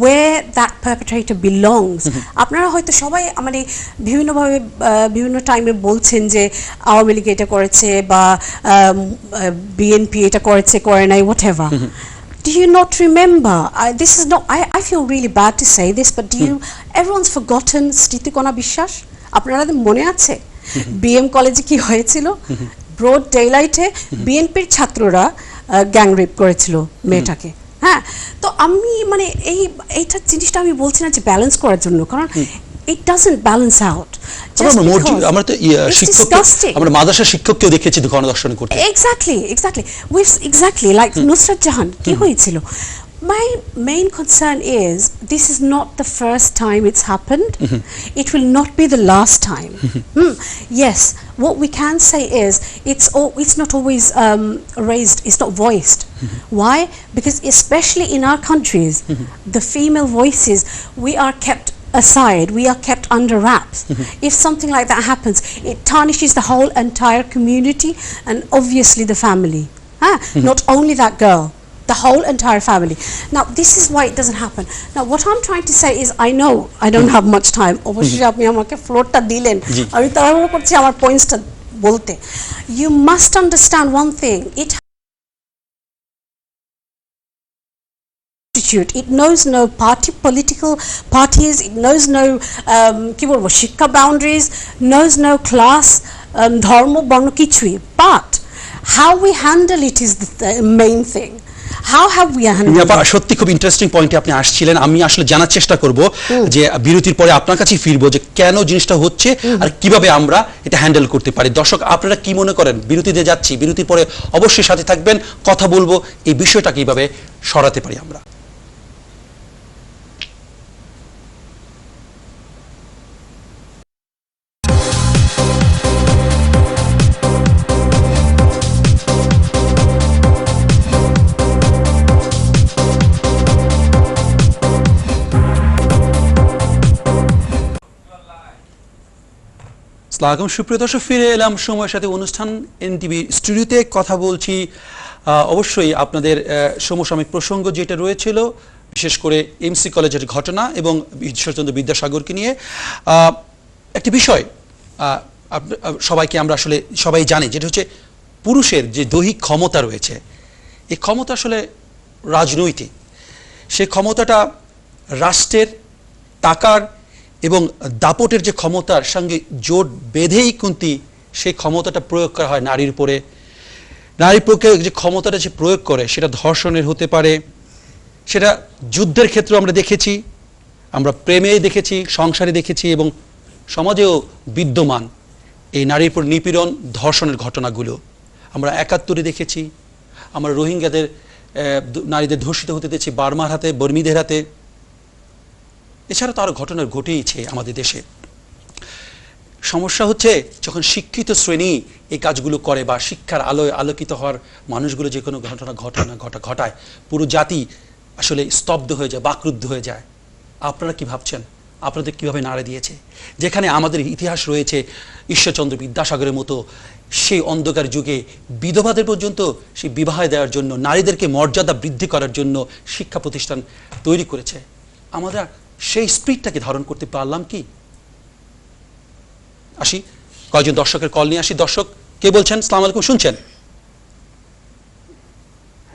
where that perpetrator belongs. আপনারা হয়তো সবাই মানে বিভিন্নভাবে বিভিন্ন টাইমে বলছেন যে আওয়ামী লীগ এটা করেছে বা বিএনপি এটা করেছে, করে নাই, whatever. Do you not remember? This is not. I feel really bad to say this, but everyone's forgotten Sritikona Bishwas? আপনাদের মনে আছে বিএম কলেজে কি হয়েছিল? ব্রড ডেইলাইটে বিএনপির ছাত্ররা গ্যাং রেপ করেছিল মেয়েটাকে। হ্যাঁ, তো আমি মানে এইটা জিনিসটা আমি বলছি না যে ব্যালেন্স করার জন্য, কারণ it doesn't balance out. আমরা তো শিক্ষক, আমরা মাদ্রাসা শিক্ষককেও দেখেছি গণধর্ষণ করতে। Exactly like নুসরাত জাহান কি হয়েছিল। My main concern is this is not the first time it's happened. It will not be the last time. Yes, what we can say is it's not always raised, it's not voiced. Why? Because especially in our countries, the female voices, we are kept aside, we are kept under wraps. If something like that happens, it tarnishes the whole entire community and obviously the family. Not only that girl, the whole entire family. Now this is why it doesn't happen. Now what I'm trying to say is, I know I don't have much time. Obviously আপনি আমাকে ফ্লোরটা দিলেন, আমি তাড়াহুড়ো করছি আমার পয়েন্টসটা বলতে। You must understand one thing, it destitute. It knows no political parties. It knows no কি বলবো শিক্ষা boundaries, knows no class, ধর্ম বর্ণ কিছুই. But how we handle it is the main thing. How have we handled it? সত্যি খুব interesting পয়েন্টে আপনি আসছিলেন। আমি আসলে জানার চেষ্টা করব যে বিরতির পরে আপনার কাছে ফিরবো যে কেন জিনিসটা হচ্ছে আর কিভাবে আমরা এটা হ্যান্ডেল করতে পারি। দর্শক আপনারা কি মনে করেন? বিরতিতে যাচ্ছি, বিরতির পরে অবশ্যই সাথে থাকবেন, কথা বলবো এই বিষয়টা কিভাবে সরাতে পারি আমরা। আসসালামু সুপ্রিয় দর্শক, ফিরে এলাম সময়ের সাথে অনুষ্ঠান এনটিভি স্টুডিওতে। কথা বলছি অবশ্যই আপনাদের সমসাময়িক প্রসঙ্গ যেটা রয়েছিল, বিশেষ করে এমসি কলেজের ঘটনা এবং ঈশ্বরচন্দ্র বিদ্যাসাগরকে নিয়ে একটি বিষয় সবাইকে আমরা আসলে সবাই জানি, যেটা হচ্ছে পুরুষের যে দৈহিক ক্ষমতা রয়েছে, এই ক্ষমতা আসলে রাজনৈতিক। সেই ক্ষমতাটা রাষ্ট্রের টাকার এবং দাপটের যে ক্ষমতার সঙ্গে জোট বেঁধেই কিন্তু সেই ক্ষমতাটা প্রয়োগ করা হয় নারীর উপরে। নারীর পক্ষে যে ক্ষমতাটা যে প্রয়োগ করে সেটা ধর্ষণের হতে পারে, সেটা যুদ্ধের ক্ষেত্রে আমরা দেখেছি, আমরা প্রেমে দেখেছি, সংসারে দেখেছি এবং সমাজেও বিদ্যমান এই নারীর উপর নিপীড়ন ধর্ষণের ঘটনাগুলো আমরা ৭১-এ দেখেছি। আমরা রোহিঙ্গাদের নারীদের ধর্ষিত হতে দেখেছি বার্মার হাতে, বর্মীদের হাতে। এছাড়া তো আরো ঘটনা ঘটেইছে আমাদের দেশে। সমস্যা হচ্ছে যখন শিক্ষিত শ্রেণী এই কাজগুলো করে বা শিক্ষার আলোয় আলোকিত হওয়ার মানুষগুলো যে কোনো ঘটায়, পুরো জাতি আসলে স্তব্ধ হয়ে যায়, বাকরুদ্ধ হয়ে যায়। আপনারা কি ভাবছেন? আপনাদের কিভাবে নাড়া দিয়েছে? যেখানে আমাদের ইতিহাস রয়েছে ঈশ্বরচন্দ্র বিদ্যাসাগরের মতো, সেই অন্ধকার যুগে বিধবাদের পর্যন্ত সেই বিবাহ দেওয়ার জন্য, নারীদেরকে মর্যাদা বৃদ্ধি করার জন্য শিক্ষা প্রতিষ্ঠান তৈরি করেছে। আমরা সেই স্পিরিটটাকে ধারণ করতে পারলাম কি? আসি কয়েকজন দর্শকের কল নিয়ে আসি। দর্শক কে বলছেন? আসসালামু আলাইকুম, শুনছেন?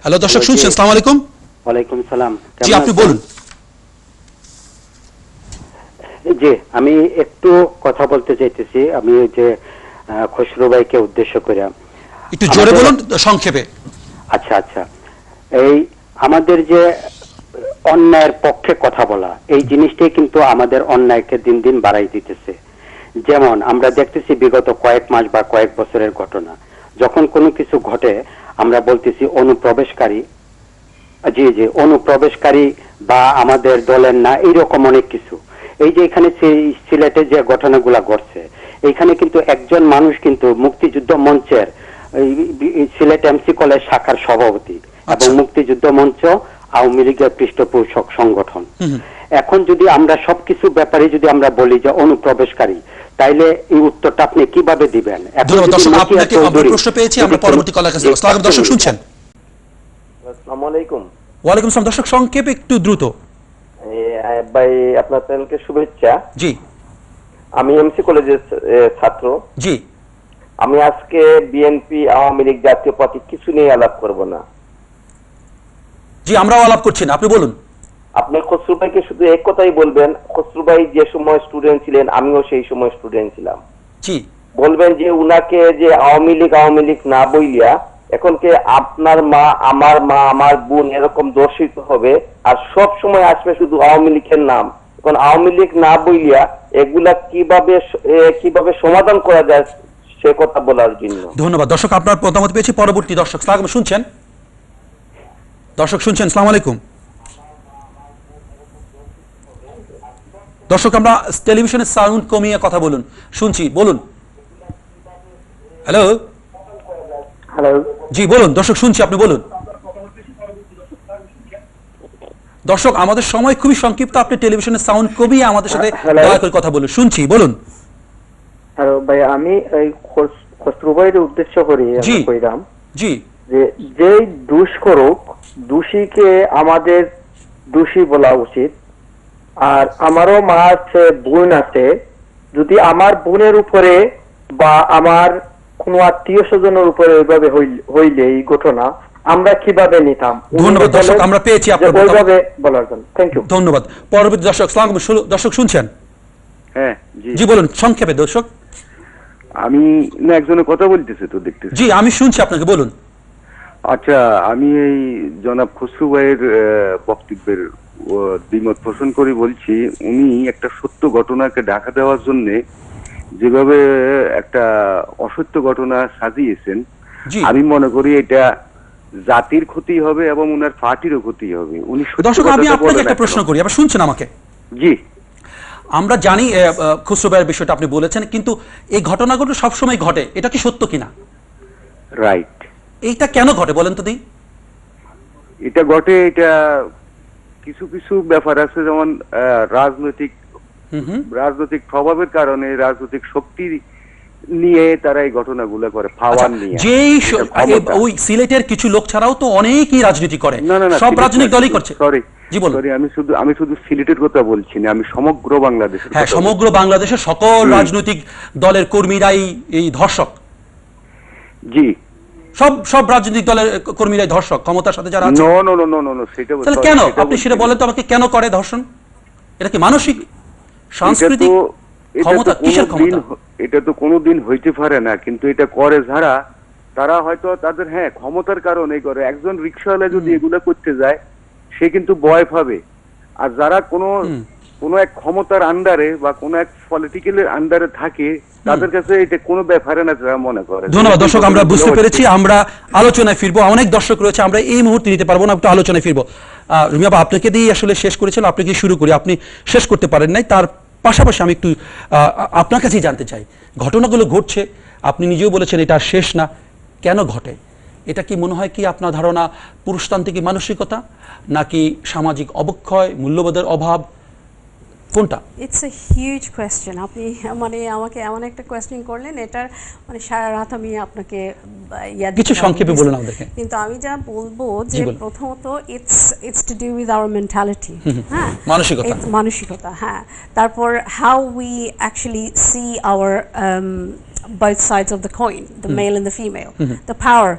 হ্যালো দর্শক, শুনছেন? আসসালামু আলাইকুম। ওয়ালাইকুম সালাম। জি আপনি বলুন। জি আমি একটু কথা বলতে চাইতেছি। আমি ওই যে খসরু ভাইকে উদ্দেশ্য করে একটু জোরে বলুন, সংক্ষেপে। আচ্ছা আচ্ছা, এই আমাদের যে অন্যায়ের পক্ষে কথা বলা, এই জিনিসটাই কিন্তু আমাদের অন্যায়কে দিন দিন বাড়াই দিতেছে। যেমন আমরা দেখতেছি বিগত কয়েক মাস বা কয়েক বছরের ঘটনা, যখন কোনো কিছু ঘটে আমরা বলতেছি অনুপ্রবেশকারী, জি জি অনুপ্রবেশকারী বা আমাদের দলের না, এইরকম অনেক কিছু। এই যে এখানে সিলেটে যে ঘটনাগুলা ঘটছে, এইখানে কিন্তু একজন মানুষ কিন্তু মুক্তিযুদ্ধ মঞ্চের সিলেট এমসি কলেজ শাখার সভাপতি এবং মুক্তিযুদ্ধ মঞ্চ আওয়ামী লীগের পৃষ্ঠপোষক সংগঠন। এখন যদি আমরা সবকিছু ব্যাপারে যদি আমরা বলি যে অনুপ্রবেশকারী, তাইলে এই উত্তরটা আপনি কিভাবে দিবেন? প্রশ্ন পেয়েছি, আমরা পরবর্তী কলার কাছে যাব। আসসালামু আলাইকুম দর্শক, শুনছেন? আসসালামু আলাইকুম। ওয়ালাইকুম আসসালাম। দর্শক সংক্ষেপে একটু দ্রুত। ভাই আপনার চ্যানেলকে শুভেচ্ছা। জি আমি এমসি কলেজের ছাত্র। জি আমি আজকে বিএনপি আওয়ামী লীগ জাতীয় পার্টি কিছু নিয়ে আলাপ করব না। জি আমরাও আলাপ করছি না, আপনি বলুন। আপনি খসরু ভাইকে শুধু এক কথাই বলবেন, খসরু ভাই যে সময় স্টুডেন্ট ছিলেন আমিও সেই সময় স্টুডেন্ট ছিলাম। জি বলবেন যে উনাকে যে আওয়ামী লীগ না বইলিয়া এখন কে আপনার মা, আমার বোন এরকম দর্শিত হবে আর সব সময় আসবে শুধু আওয়ামী লীগের নাম। এখন আওয়ামী লীগ না বইলিয়া এগুলা কিভাবে সমাধান করা যায় সে কথা বলার জন্য। ধন্যবাদ দর্শক, আপনার মতামত পেয়েছি। পরবর্তী দর্শক শুনছেন? দর্শক শুনছেন? আসসালামু আলাইকুম দর্শক, আমরা টেলিভিশনের সাউন্ড কমিয়ে কথা বলুন, শুনছি, বলুন। হ্যালো হ্যালো জি বলুন দর্শক, শুনছি, আপনি বলুন। দর্শক আমাদের সময় খুবই সংক্ষিপ্ত, আপনি টেলিভিশনের সাউন্ড কমিয়ে আমাদের সাথে দয়া করে কথা বলুন, শুনছি, বলুন। হ্যালো ভাই, আমি এই খসরু ভাইয়ের উদ্দেশ্য করে কইলাম জি যে যেই দোষ করুক দোষীকে আমাদের দোষী বলা উচিত। আর আমারও মা আছে, বোন আছে, যদি আমার বোনের উপরে বা আমার কোনো আত্মীয় স্বজনের উপরে ওইভাবে হইলে এই ঘটনা, আমরা কিভাবে নিতাম। ধন্যবাদ দর্শক, আমরা পেয়েছি আপনার ওইভাবে বলার জন্য থ্যাংক ইউ। ধন্যবাদ। পরবর্তী দর্শক, সালাম আলাইকুম। দর্শক শুনছেন? হ্যাঁ জি বলুন সংক্ষেপে দর্শক। আমি না একজনের কথা বলতেছি তো দেখতেছি। জি আমি শুনছি আপনাকে, বলুন। আচ্ছা, আমি এই জনাব খসরু ভাইয়ের বক্তব্যের দ্বিমত পোষণ করে বলছি, উনি একটা সত্য ঘটনাকে ঢাকা দেওয়ার জন্য যেভাবে একটা অসত্য ঘটনা সাজিয়েছেন, আমি মনে করি এটা জাতির ক্ষতি হবে এবং উনার পার্টিরও ক্ষতি হবে। উনি দর্শক আমি আপনাকে একটা প্রশ্ন করি, আবার শুনছেন আমাকে? জি। আমরা জানি খসরু ভাইয়ের বিষয়টা আপনি বলেছেন, কিন্তু এই ঘটনাগুলো সবসময় ঘটে, এটা কি সত্য কিনা? রাইট। এইটা কেন ঘটে বলেন তো দিই? এটা ঘটে, এটা কিছু কিছু ব্যাপার আছে, যেমন রাজনৈতিক প্রভাবের কারণে, রাজনৈতিক শক্তি নিয়ে তারা এই ঘটনাগুলো করে, পাওয়ার নিয়ে। যেই ওই সিলেটের কিছু লোক ছাড়াও তো অনেকেই রাজনীতি করে, সব রাজনৈতিক দলই করছে। আমি শুধু সিলেটের কথা বলছি না, আমি সমগ্র বাংলাদেশের। হ্যাঁ, সমগ্র বাংলাদেশের সকল রাজনৈতিক দলের কর্মীরাই এই ধর্ষক। জি, সব রাজনৈতিক দলের কর্মীরাই ধর্ষক, ক্ষমতার সাথে যারা আছে। সেটা তাহলে কেন আপনি সেটা বলেন তো আমাকে, কেন করে ধর্ষণ? এটা কি মানসিক, সাংস্কৃতিক ক্ষমতা? কিসের ক্ষমতা? এটা তো কোনোদিন হইতে পারে না, কিন্তু এটা করে যারা, তারা হয়তো তাদের ক্ষমতার কারণে করে। একজন রিকশাওয়ালা যদি এগুলা করতে যায়, সে কিন্তু ভয় পাবে। আর যারা কোনো এক ক্ষমতার আন্ডারে বা কোনো এক পলিটিক্যালের আন্ডারে থাকে, তাদের কাছে এটা কোনো ব্যাপারে না যারা মনে করে। ধন্যবাদ দর্শক, আমরা বুঝতে পেরেছি। আমরা আলোচনায় ফিরবো, অনেক দর্শক রয়েছে, আমরা এই মুহূর্তে নিতে পারবো না, একটু আলোচনায় ফিরবো। রুমিয়া আপা, আপনাকে দিয়ে আসলে শেষ করেছিল, আপনাকে শুরু করি, আপনি শেষ করতে পারেন নাই। তার পাশাপাশি আমি একটু আপনার কাছেই জানতে চাই, ঘটনাগুলো ঘটছে, আপনি নিজেও বলেছেন এটা শেষ না, কেন ঘটে? এটা কি মনে হয় কি আপনার ধারণা পুরুষতান্ত্রিক মানসিকতা, নাকি সামাজিক অবক্ষয়, মূল্যবোধের অভাব, কোনটা? It's a huge question. আপনি মানে আমাকে এমন একটা কোয়েশ্চেন করলেন, এটার মানে সারা রাত আমি আপনাকে কিছু সংক্ষেপে বলুন আমাদেরকে। কিন্তু আমি যা বলবো যে প্রথমত it's to do with our mentality. হ্যাঁ, মানসিকতা। হ্যাঁ, তারপর how we actually see our both sides of the coin, the male and the female, the power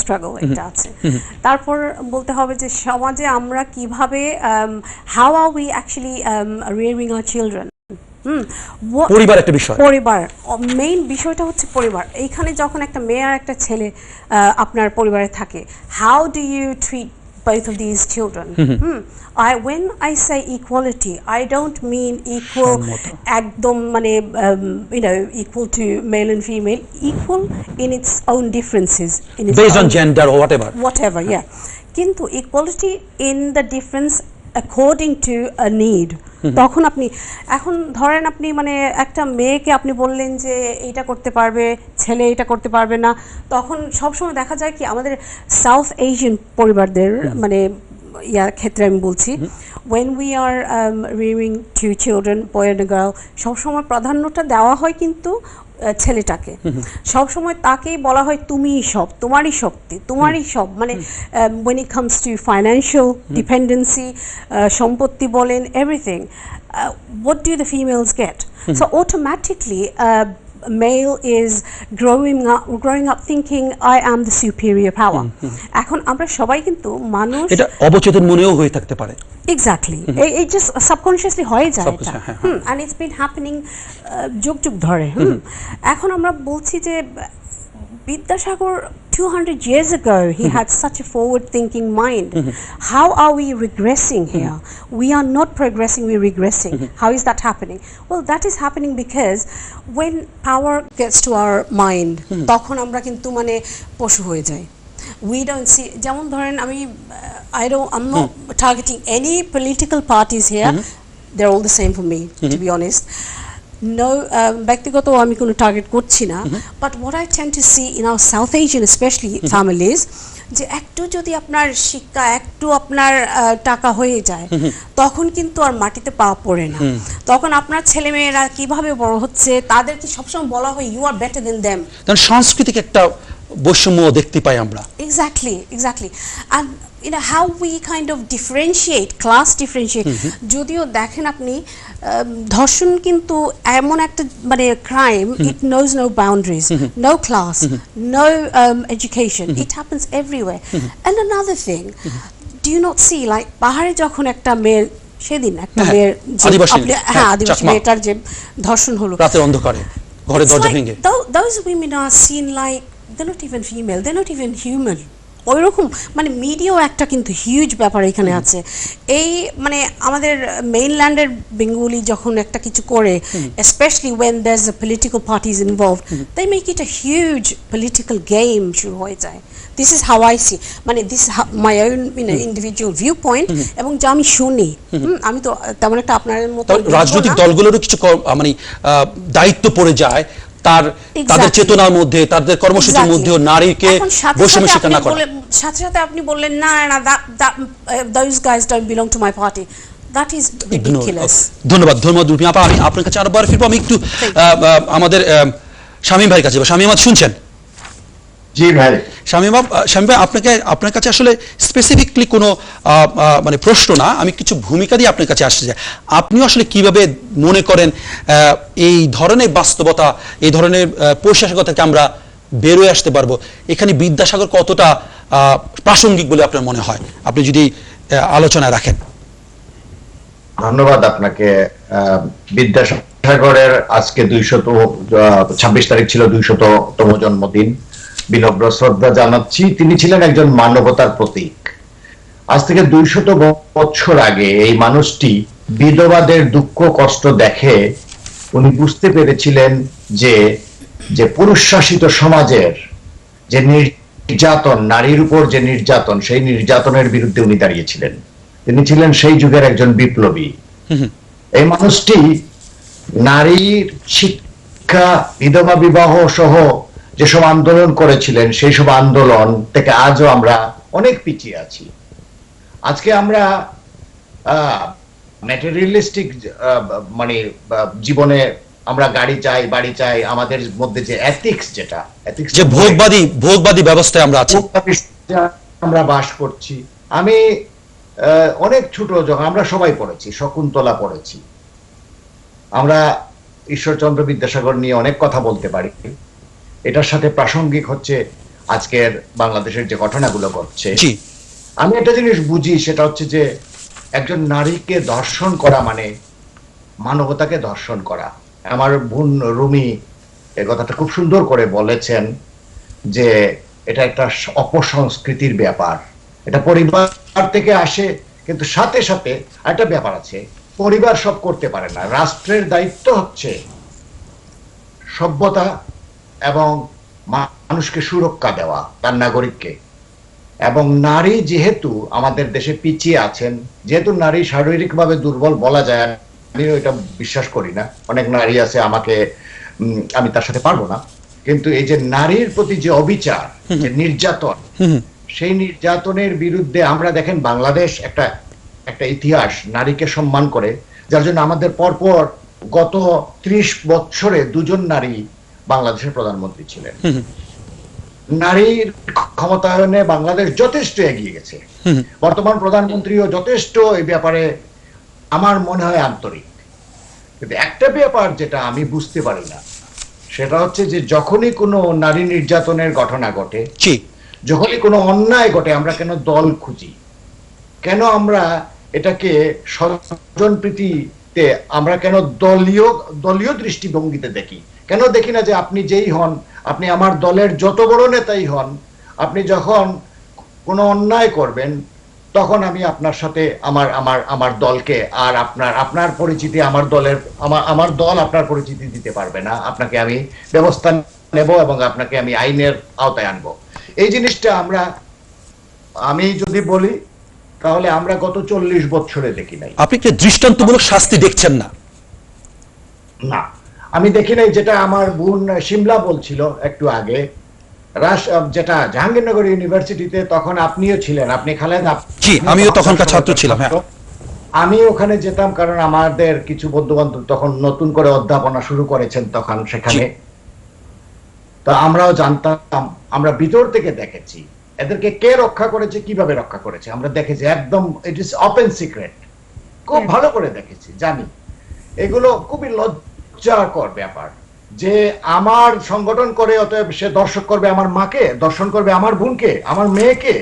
struggle এটা আছে। তারপর বলতে হবে যে সমাজে আমরা কিভাবে how are we actually rearing our children, পরিবার একটা বিষয়। পরিবার মেইন বিষয়টা হচ্ছে পরিবার। এইখানে যখন একটা মেয়ে আর একটা ছেলে আপনার পরিবারে থাকে, how do you treat both of these children? When I say equality, I don't mean equal ekdom mane equal to male and female, equal in its own differences, in its based on gender or whatever, yeah. Kintu equality in the difference according to a need. তখন আপনি এখন ধরেন আপনি মানে একটা মেয়েকে আপনি বললেন যে এইটা করতে পারবে, ছেলে এটা করতে পারবে না, তখন সবসময় দেখা যায় কি আমাদের সাউথ এশিয়ান পরিবারদের মানে ক্ষেত্রে আমি বলছি, when we are rearing two children, boy and a girl, সবসময় প্রাধান্যটা দেওয়া হয় কিন্তু ছেলেটাকে। সবসময় তাকেই বলা হয় তুমিই সব, তোমারই শক্তি, তোমারই সব, মানে when it comes to financial dependency, সম্পত্তি বলেন, everything, what do the females get? So automatically male is growing up thinking I am the superior power. এখন আমরা সবাই কিন্তু মানুষ, এটা অবচেতন মনেও হয়ে থাকতে পারে। এক্স্যাক্টলি, it just subconsciously হয়ে যায় এটা, and it's been happening যুগ যুগ ধরে। এখন আমরা বলছি যে Vidyasagar 200 years ago he had such a forward thinking mind. How are we regressing here? We are not progressing, we're regressing. How is that happening? Well, that is happening because when power gets to our mind, তখন আমরা কিন্তু মানে পশু হয়ে যাই। We don't see, যেমন ধরেন I'm not targeting any political parties here. They're all the same for me, to be honest. No, ব্যক্তিগত আমি কোনো টার্গেট করছি না, but what I tend to see in our South Asian specially families, যে একটু যদি আপনার শিক্ষা, একটু আপনার টাকা হয়ে যায়, তখন কিন্তু আর মাটিতে পা পড়ে না। তখন আপনার ছেলেমেয়েরা কিভাবে বড় হচ্ছে, তাদেরকে সবসময় বলা হয় you are better than them. কারণ সাংস্কৃতিক একটা বৈষম্য দেখতে পাই আমরা। Exactly, and how we kind of differentiate, class differentiate. যদিও দেখেন আপনি ধর্ষণ কিন্তু এমন একটা মানে crime, it knows no boundaries, no class, no education, it happens everywhere. And another thing, do you not see, like পাহাড়ে যখন একটা মেয়ের সেদিন একটা মেয়ের আদিবাসী মেয়েটার যে ধর্ষণ হলো রাতের অন্ধকারে ঘরে দরজা ভেঙে, those women are seen like they're not even female, they're not even human. ওইরকম মানে মিডিয়াও একটা কিন্তু হিউজ ব্যাপার এখানে আছে। এই মানে আমাদের মেইনল্যান্ডের বেঙ্গলি যখন একটা কিছু করে, specially when there's a political parties involved, they make it a huge political game শুরু হয়ে যায়। This is how I see, মানে this is my own individual viewpoint, এবং যা আমি শুনি, আমি তো তেমন একটা আপনার মতো রাজনৈতিক দলগুলোরও কিছু মানে দায়িত্ব পড়ে যায় তাদের চেতনার মধ্যে, তাদের কর্মসূচির মধ্যে নারীকে বৈষম্যের শিকার না করা। সাথে সাথে আপনি বললেন না না those guys don't belong to my party, that is ridiculous. ধন্যবাদ রুমি আপা, আমি আপনার কাছে আরেকবার ফিরবো। আমি একটু আমাদের শামীম ভাইয়ের কাছে, শামীম আমাদের শুনছেন? জি ভাই। শামীম ভাই, আপনার কাছে আসলে স্পেসিফিকলি কোনো মানে প্রশ্ন না, আমি কিছু ভূমিকা দিয়ে আপনার কাছে আসতে চাই। আপনিও আসলে কিভাবে মনে করেন এই ধরনের বাস্তবতা, এই ধরনের পৈশাচিকতা থেকে আমরা বেরোয় আসতে পারবো? এখানে বিদ্যাসাগর কতটা প্রাসঙ্গিক বলে আপনার মনে হয়, আপনি যদি আলোচনায় রাখেন? ধন্যবাদ আপনাকে। বিদ্যাসাগরের আজকে 26 তারিখ ছিল 200তম জন্মদিন। বিনম্র শ্রদ্ধা জানাচ্ছি। তিনি ছিলেন একজন মানবতার প্রতীক। আজ থেকে 200 বছর আগে এই মানুষটি বিধবাদের দুঃখ কষ্ট দেখে উনি বুঝতে পেরেছিলেন যে পুরুষ শাসিত সমাজের যে নির্যাতন, নারীর উপর যে নির্যাতন, সেই নির্যাতনের বিরুদ্ধে উনি দাঁড়িয়েছিলেন। তিনি ছিলেন সেই যুগের একজন বিপ্লবী। এই মানুষটি নারীর শিক্ষা, বিধবা বিবাহ সহ যেসব আন্দোলন করেছিলেন, সেই সব আন্দোলন থেকে আজও আমরা অনেক পিছিয়ে আছি। আজকে আমরা ম্যাটেরিয়ালিস্টিক মানে জীবনে আমরা গাড়ি চাই, বাড়ি চাই, আমাদের মধ্যে যে এথিক্স, যেটা এথিক্স, যে ভোগবাদী ব্যবস্থায় আমরা আছি, আমরা বাস করছি। আমি অনেক ছোট যখন আমরা সবাই পড়েছি, শকুন্তলা পড়েছি, আমরা ঈশ্বরচন্দ্র বিদ্যাসাগর নিয়ে অনেক কথা বলতে পারি। এটার সাথে প্রাসঙ্গিক হচ্ছে আজকের বাংলাদেশের যে ঘটনাগুলো ঘটছে। আমি একটা জিনিস বুঝি, সেটা হচ্ছে যে একজন নারীকে ধর্ষণ করা মানে মানবতাকে ধর্ষণ করা। আমার বোন রুমি এ কথাটা খুব সুন্দর করে বলেছেন যে এটা একটা অপসংস্কৃতির ব্যাপার, এটা পরিবার থেকে আসে। কিন্তু সাথে সাথে একটা ব্যাপার আছে, পরিবার সব করতে পারে না। রাষ্ট্রের দায়িত্ব হচ্ছে সভ্যতা এবং মানুষকে সুরক্ষা দেওয়া, তার নাগরিককে। এবং নারী যেহেতু আমাদের দেশে পিছিয়ে আছেন, যেহেতু নারী শারীরিকভাবে দুর্বল বলা যায়, আমি এটা বিশ্বাস করি না। অনেক নারী আছে, আমি তার সাথে পারবো না, কিন্তু এই যে নারীর প্রতি যে অবিচার, যে নির্যাতন, সেই নির্যাতনের বিরুদ্ধে আমরা দেখেন বাংলাদেশ একটা ইতিহাস নারীকে সম্মান করে, যার জন্য আমাদের পরপর গত 30 বছরে 2জন নারী বাংলাদেশের প্রধানমন্ত্রী ছিলেন। নারীর ক্ষমতায়নে বাংলাদেশ যথেষ্ট এগিয়ে গেছে। বর্তমান প্রধানমন্ত্রীও যথেষ্ট এই ব্যাপারে আমার মনে হয় আন্তরিক। কিন্তু একটা ব্যাপার যেটা আমি বুঝতে পারি না, সেটা হচ্ছে যে যখনই কোনো নারী নির্যাতনের ঘটনা ঘটে, যখনই কোনো অন্যায় ঘটে, আমরা কেন দল খুঁজি? কেন আমরা এটাকে স্বজনপ্রীতিতে আমরা কেন দলীয় দৃষ্টিভঙ্গিতে দেখি? কেন দেখি না যে আপনি যেই হন, আপনি আমার দলের যত বড় নেতাই হন, আপনি যখন কোনো অন্যায় করবেন, তখন আমি আপনার সাথে আমার দলকে আর আপনার পরিচিতি আমার দল আপনার পরিচিতি দিতে পারবে না। আপনাকে আমি ব্যবস্থা নেব এবং আপনাকে আমি আইনের আওতায় আনবো। এই জিনিসটা আমি যদি বলি তাহলে আমরা গত 40 বছরে দেখি নাই। আপনি কি দৃষ্টান্তমূলক শাস্তি দেখছেন না? না, আমি দেখি নাই। যেটা আমার বোন শিমলা বলছিল একটু আগে, যেটা জাহাঙ্গীরনগর ইউনিভার্সিটিতে, তখন আপনিও ছিলেন, আপনি খালেদ। জি, আমিও তখনকার ছাত্র ছিলাম। হ্যাঁ, আমি ওখানে যেতাম, কারণ আমাদের কিছু বন্ধু বান্ধব তখন নতুন করে অধ্যাপনা শুরু করেছেন তখন, সেখানে তো আমরাও জানতাম। আমরা ভিতর থেকে দেখেছি এদেরকে কে রক্ষা করেছে, কিভাবে রক্ষা করেছে আমরা দেখেছি, একদম ইট ইজ ওপেন সিক্রেট, খুব ভালো করে দেখেছি, জানি। এগুলো খুবই লজ্জাকর ব্যাপার যে আমার সংগঠন করে অতএব সে দর্শক করবে আমার মাকে, দর্শন করবে আমার বোনকে, আমার মেয়েকে,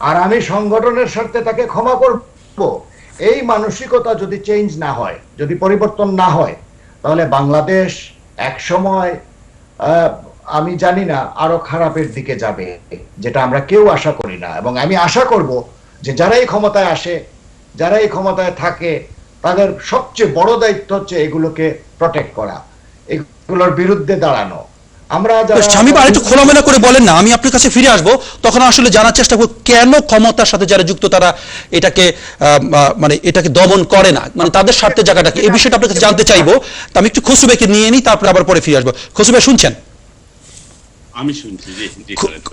আর আমি সংগঠনের স্বার্থে তাকে ক্ষমা করব। এই মানসিকতা যদি চেঞ্জ না হয়, যদি পরিবর্তন না হয়, তাহলে বাংলাদেশ এক সময় আমি জানি না আরো খারাপের দিকে যাবে, যেটা আমরা কেউ আশা করি না। এবং আমি আশা করব যে যারাই ক্ষমতায় আসে, যারাই ক্ষমতায় থাকে, তাদের সবচেয়ে বড় দায়িত্ব হচ্ছে এগুলোকে প্রটেক্ট করা, এগুলোর বিরুদ্ধে দাঁড়ানো। আমরা শামীম আরেকটু খোলামেলা করে বলেন না, আমি আপনার কাছে ফিরে আসবো, তখন আসলে জানার চেষ্টা করব কেন ক্ষমতার সাথে যারা যুক্ত তারা এটাকে মানে এটাকে দমন করে না, মানে তাদের স্বার্থের জায়গাটাকে, এই বিষয়টা আপনার কাছে জানতে চাইবো। তো আমি একটু খসরু ভাইকে নিয়ে নিই, তারপরে আবার পরে ফিরে আসবো। খসরু ভাই শুনছেন? আমি শুনছি।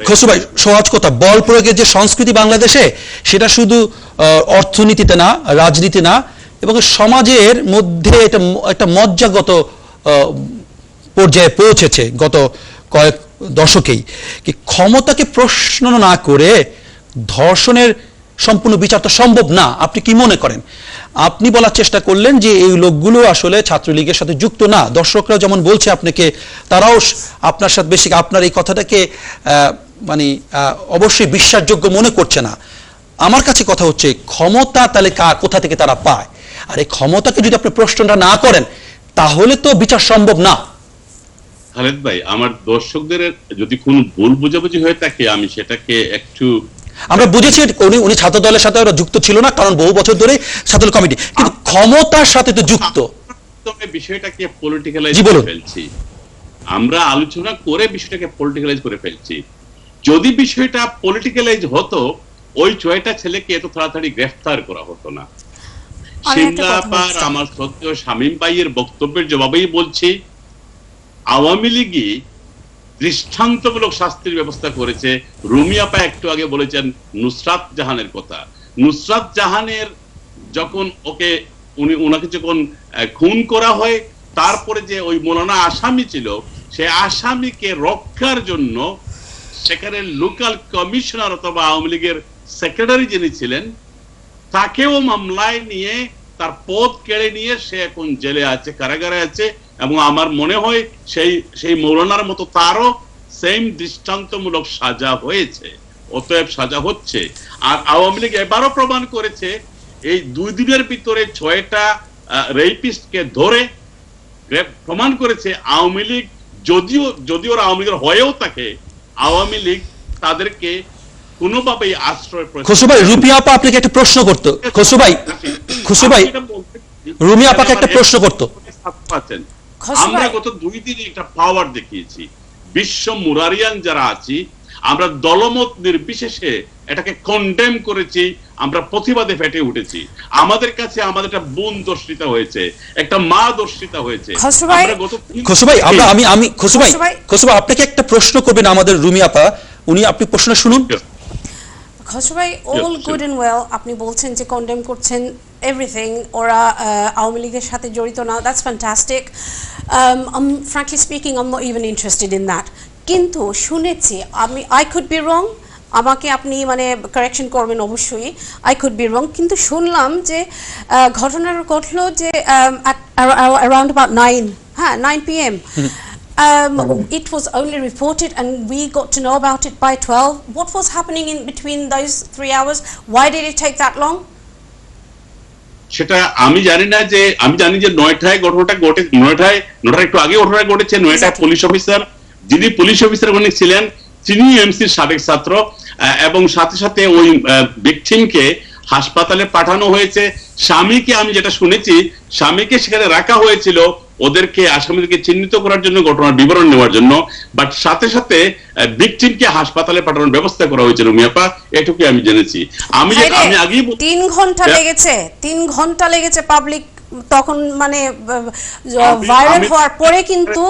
খসরু ভাই, সহজ কথা, বল প্রয়োগের যে সংস্কৃতি বাংলাদেশে, সেটা শুধু অর্থনীতিতে না, রাজনীতি না, এবং সমাজের মধ্যে এটা একটা মজ্জাগত পর্যায়ে পৌঁছেছে গত কয়েক দশকেই। কি ক্ষমতাকে প্রশ্ন না করে ধর্ষণের সম্পূর্ণ বিচার তো সম্ভব না, আপনি কি মনে করেন? আপনি বলার চেষ্টা করলেন যে এই লোকগুলো আসলে ছাত্রলীগের সাথে যুক্ত না, দর্শকরা যেমন বলছে আপনাকে, তারাও আপনার সাথে বেশি আপনার এই কথাটাকে মানে অবশ্যই বিশ্বাসযোগ্য মনে করছে না। আমার কাছে কথা হচ্ছে ক্ষমতা তাহলে কোথা থেকে তারা পায়, আর এই ক্ষমতাকে যদি আপনি প্রশ্নটা না করেন তাহলে তো বিচার সম্ভব না। খালেদ ভাই, আমার দর্শকদের যদি কোনো ভুল বোঝাবুঝি হয়ে থাকে আমি সেটাকে একটু, আমরা বুঝেছি উনি ছাত্র দলের সাথে যুক্ত ছিল না, কারণ বহু বছর ধরে ছাত্র কমিটি, কিন্তু ক্ষমতার সাথে তো যুক্ত। বিষয়টাকে পলিটিক্যালাইজ করে ফেলছি, আমরা আলোচনা করে বিষয়টাকে পলিটিক্যালাইজ করে ফেলছি। যদি বিষয়টা পলিটিক্যালাইজ হতো, ওই 6টা ছেলেকে এত তাড়াতাড়ি গ্রেফতার করা হতো না। সিমলা পার আমার শ্রদ্ধেয় শামীম ভাইয়ের বক্তব্যের জবাবেই বলছি, আওয়ামী লীগই দৃষ্টান্তমূলক শাস্তির ব্যবস্থা করেছে। রুমি আপা একটু আগে বলেছেন নুসরাত জাহানের কথা। নুসরাত জাহানের যখন ওনাকে যখন খুন করা হয়, তারপরে যে ওই মৌলানা আসামি ছিল, সে আসামিকে রক্ষার জন্য সেখানে লোকাল কমিশনার অথবা আওয়ামী লীগের সেক্রেটারি যিনি ছিলেন, তাকেও মামলায় নিয়ে তার পদ কেড়ে নিয়ে সে এখন জেলে আছে, কারাগারে আছে। এবং আমার মনে হয় সেই মৌলানার মতো তারও সেম দৃষ্টান্তমূলক সাজা হয়েছে, অতএব সাজা হচ্ছে। আর আওয়ামী লীগ এবারও প্রমাণ করেছে, এই 2 দিনের ভিতরে 6টা রেপিস্টকে ধরে প্রমাণ করেছে আওয়ামী লীগ, যদিও আওয়ামী লীগের হয়েও থাকে, আওয়ামী লীগ তাদেরকে কোনোভাবেই আশ্রয়। খসরু ভাই, রুমি আপা আপনাকে একটা প্রশ্ন করতো। খসরু ভাই, রুমি আপাকে একটা প্রশ্ন করতো। আমরা গত 2 দিনে একটা পাওয়ার দেখিয়েছি। বিশ্ব মুরারিয়ান যারা আছি, আমরা দলমত নির্বিশেষে এটাকে কন্ডেম করেছি, আমরা প্রতিবাদে ফেটে উঠেছি। আমাদের কাছে আমাদের একটা বোন দর্শিতা হয়েছে, একটা মা দর্শিতা হয়েছে। খসরু ভাই, খসরু ভাই আপনাকে একটা প্রশ্ন করবেন আমাদের রুমি আপা, আপনি প্রশ্ন শুনুন। খসরু ভাই, অল গুড এন্ড ওয়েল, আপনি বলছেন যে কন্ডেম করছেন এভরিথিং, ওরা আওয়ামী লীগের সাথে জড়িত না, that's fantastic. Frankly speaking, I am not even interested in that. কিন্তু শুনেছি, আই কুড বি রং, আমাকে আপনি মানে কারেকশন করবেন অবশ্যই, আই কুড বি রং, কিন্তু শুনলাম যে ঘটনাটা ঘটলো যে around about 9 PM. It was only reported and we got to know about it by 12. What was happening in between those 3 hours? Why did it take that long? সেটা আমি জানি না, যে আমি জানি যে 9টায় ঘটনাটা ঘটে, 9টার একটু আগে ঘটনাটা ঘটেছে। 9টায় পুলিশ অফিসার, যিনি পুলিশ অফিসার উনি ছিলেন, তিনি এমসির সাবেক ছাত্র, এবং সাথে সাথে ওই ভিকটিমকে হাসপাতালে পাঠানো হয়েছে। স্বামীকে, আমি যেটা শুনেছি, স্বামীকে সেখানে রাখা হয়েছিল ওদেরকে, আসামিদেরকে চিহ্নিত করার জন্য, ঘটনার বিবরণ নেওয়ার জন্য, বাট সাথে সাথে ভিকটিমকে হাসপাতালে পাঠানোর ব্যবস্থা করা হয়েছিল। রুমিয়াপা, এটুকুই আমি জেনেছি। আমি আগেই 3 ঘন্টা লেগেছে, 3 ঘন্টা লেগেছে পাবলিক তখন, মানে ভাইরাল হওয়ার পরে কিন্তু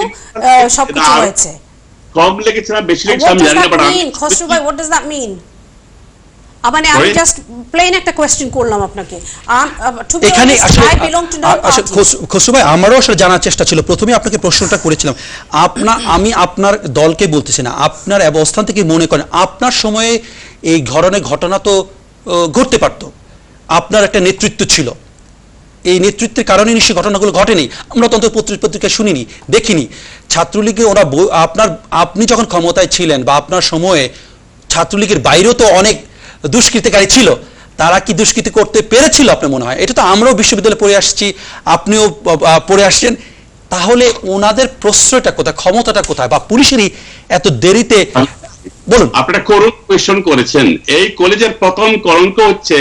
সবকিছু হয়েছে। কম লেগেছে না বেশি লেগেছে আমি জানি না, বাট খসরু ভাই, what does that mean? মানে আমি জাস্ট প্লেন একটা কোশ্চেন করলাম আপনাকে। এখানে খসরু ভাই আমারও আসলে জানার চেষ্টা ছিল, প্রথমে আপনাকে প্রশ্নটা করেছিলাম, আমি আপনার দলকে বলতেছি না, আপনার অবস্থান থেকে মনে করেন আপনার সময়ে এই ধরনের ঘটনা তো ঘটতে পারতো, আপনার একটা নেতৃত্ব ছিল, এই নেতৃত্বের কারণে নিশ্চয়ই ঘটনাগুলো ঘটেনি, আমরা তো অন্তত পত্রিকায় শুনিনি, দেখিনি। ছাত্রলীগে ওরা আপনি যখন ক্ষমতায় ছিলেন বা আপনার সময়ে ছাত্রলীগের বাইরেও তো অনেক দুষ্কৃতিকারী ছিল, তারা কি দুষ্কৃতি করতে পেরেছিল আপনার মনে হয়? এটা তো আমরাও বিশ্ববিদ্যালয়ে পড়ে আসছি, আপনিও পড়ে আসছেন, তাহলে ওনাদের প্রশ্রয়টা কোথায়, ক্ষমতাটা কোথায়, বা পুলিশেরই এত দেরিতে? বলুন। আপনারা করুণ কোয়েশ্চন করেছেন। এই কলেজের প্রথম কলঙ্ক হচ্ছে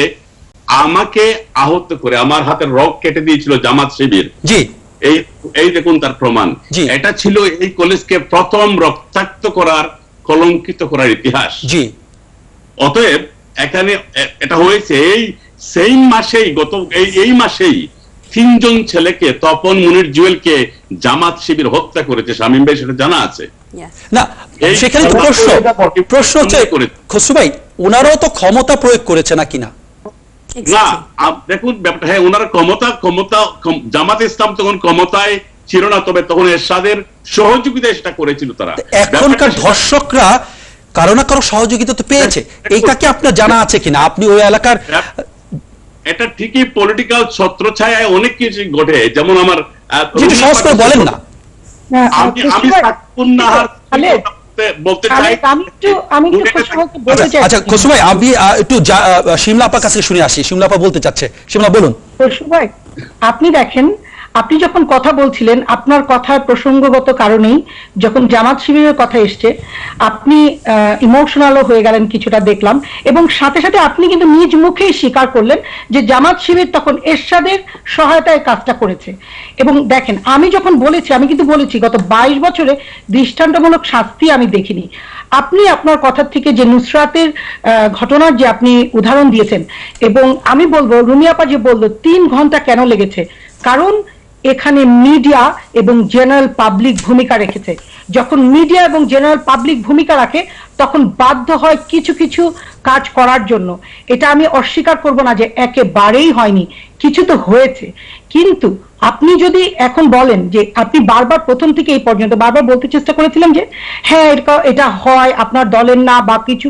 আমাকে আহত করে আমার হাতের রগ কেটে দিয়েছিল জামাত শিবির। জি, এই দেখুন তার প্রমাণ। এটা ছিল এই কলেজকে প্রথম রক্তাক্ত করার, কলঙ্কিত করার ইতিহাস। জি, অতএব এখানে এটা হয়েছে সেই মাসেই, এই মাসেই 3 জন ছেলেকে, তপন, মুনির, জুয়েলকে জামাত শিবির হত্যা করেছে। শামীম ভাই সেটা জানা আছে না? সেখানে তো প্রশ্ন হচ্ছে খসরু ভাই, ওনারাও তো ক্ষমতা প্রয়োগ করেছে নাকি না? না, দেখুন ব্যাপারটা, হ্যাঁ ওনারা ক্ষমতা জামাত ইসলাম তখন ক্ষমতায় ছিল না, তবে তখন এরশাদের সহযোগিতায় সেটা করেছিল তারা। এখনকার ধর্ষকরা কারো না কারো সহযোগিতা তো পেয়েছে, এইটা কি আপনার জানা আছে কিনা? আপনি ওই এলাকার, এটা ঠিকই পলিটিক্যাল ছত্রছায়ায় অনেক কিছু ঘটে, যেমন আমার সহজ করে বলেন না। আচ্ছা খসরু ভাই, আমি একটু শিমলা আপার কাছে শুনে আসি, শিমলা আপা বলতে চাচ্ছে। শিমলা বলুন। খসরু ভাই, আপনি দেখেন, আপনি যখন কথা বলছিলেন, আপনার কথার প্রসঙ্গগত কারণেই যখন জামাত শিবিরের কথা এসছে, আপনি ইমোশনালও হয়ে গেলেন কিছুটা দেখলাম, এবং সাথে সাথে আপনি কিন্তু নিজ মুখেই স্বীকার করলেন যে জামাত শিবির তখন এরশাদের সহায়তায় কাজটা করেছে। এবং দেখেন, আমি যখন বলেছি, আমি কিন্তু বলেছি গত 22 বছরে দৃষ্টান্তমূলক শাস্তি আমি দেখিনি। আপনি আপনার কথার থেকে যে নুসরাতের ঘটনার যে আপনি উদাহরণ দিয়েছেন, এবং আমি বলবো রুমি আপা যে বললো 3 ঘন্টা কেন লেগেছে, কারণ এখানে মিডিয়া এবং জেনারেল পাবলিক ভূমিকা রেখেছে। যখন মিডিয়া এবং জেনারেল পাবলিক ভূমিকা রাখে তখন বাধ্য হয় কিছু কিছু কাজ করার জন্য। এটা আমি অস্বীকার করব না যে একেবারেই হয়নি, কিছু তো হয়েছে। কিন্তু আপনি যদি এখন বলেন যে আপনি বারবার প্রথম থেকে এই পর্যন্ত বারবার বলতে চেষ্টা করেছিলেন যে হ্যাঁ এটা হয় আপনার দলের না বা কিছু,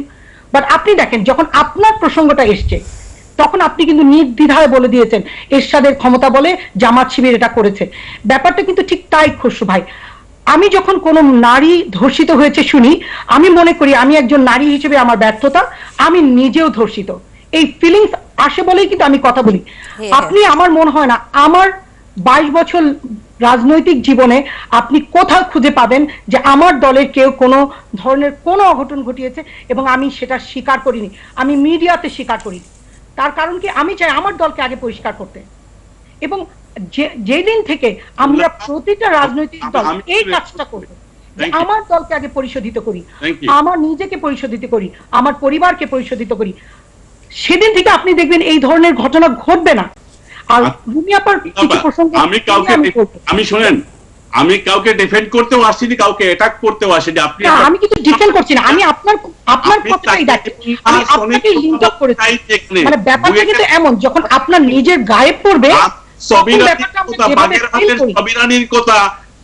বাট আপনি দেখেন যখন আপনার প্রসঙ্গটা এসছে তখন আপনি কিন্তু নির্দ্বিধায় বলে দিয়েছেন এরশাদের ক্ষমতা বলে জামাত শিবির এটা করেছে। ব্যাপারটা কিন্তু ঠিক তাই খসরু ভাই। আমি যখন কোনো নারী ধর্ষিত হয়েছে শুনি, আমি মনে করি আমি একজন নারী হিসেবে আমার ব্যর্থতা, আমি নিজেও ধর্ষিত, এই ফিলিংস আসে বলেই কিন্তু আমি কথা বলি। আপনি, আমার মনে হয় না আমার 22 বছর রাজনৈতিক জীবনে আপনি কোথাও খুঁজে পাবেন যে আমার দলের কেউ কোনো ধরনের কোনো অঘটন ঘটিয়েছে এবং আমি সেটা স্বীকার করিনি, আমি মিডিয়াতে স্বীকার করিনি। তার কারণ কি, আমি চাই আমার দলকে আগে পরিষ্কার করতে, এবং যেদিন থেকে আমরা প্রতিটা রাজনৈতিক দল এই কাজটা করবো, আমার দলকে আগে পরিশোধিত করি, আমার নিজেকে পরিশোধিত করি, আমার পরিবারকে পরিশোধিত করি, সেদিন থেকে আপনি দেখবেন এই ধরনের ঘটনা ঘটবে না। আর আমি শোনেন, আমি কাউকে ডিফেন্ড করতেও আসিনি, কাউকে অ্যাটাক করতেও আসিনি। আপনি, আমি কিন্তু ডিফেন্ড করছি না, আমি আপনার কথাটাই দেখি, আমি আপনাকে লিঙ্ক আপ করেছি। মানে ব্যাপারটা কিন্তু এমন, যখন আপনার নিজের গায়ে পড়বে, সবিরানির কথা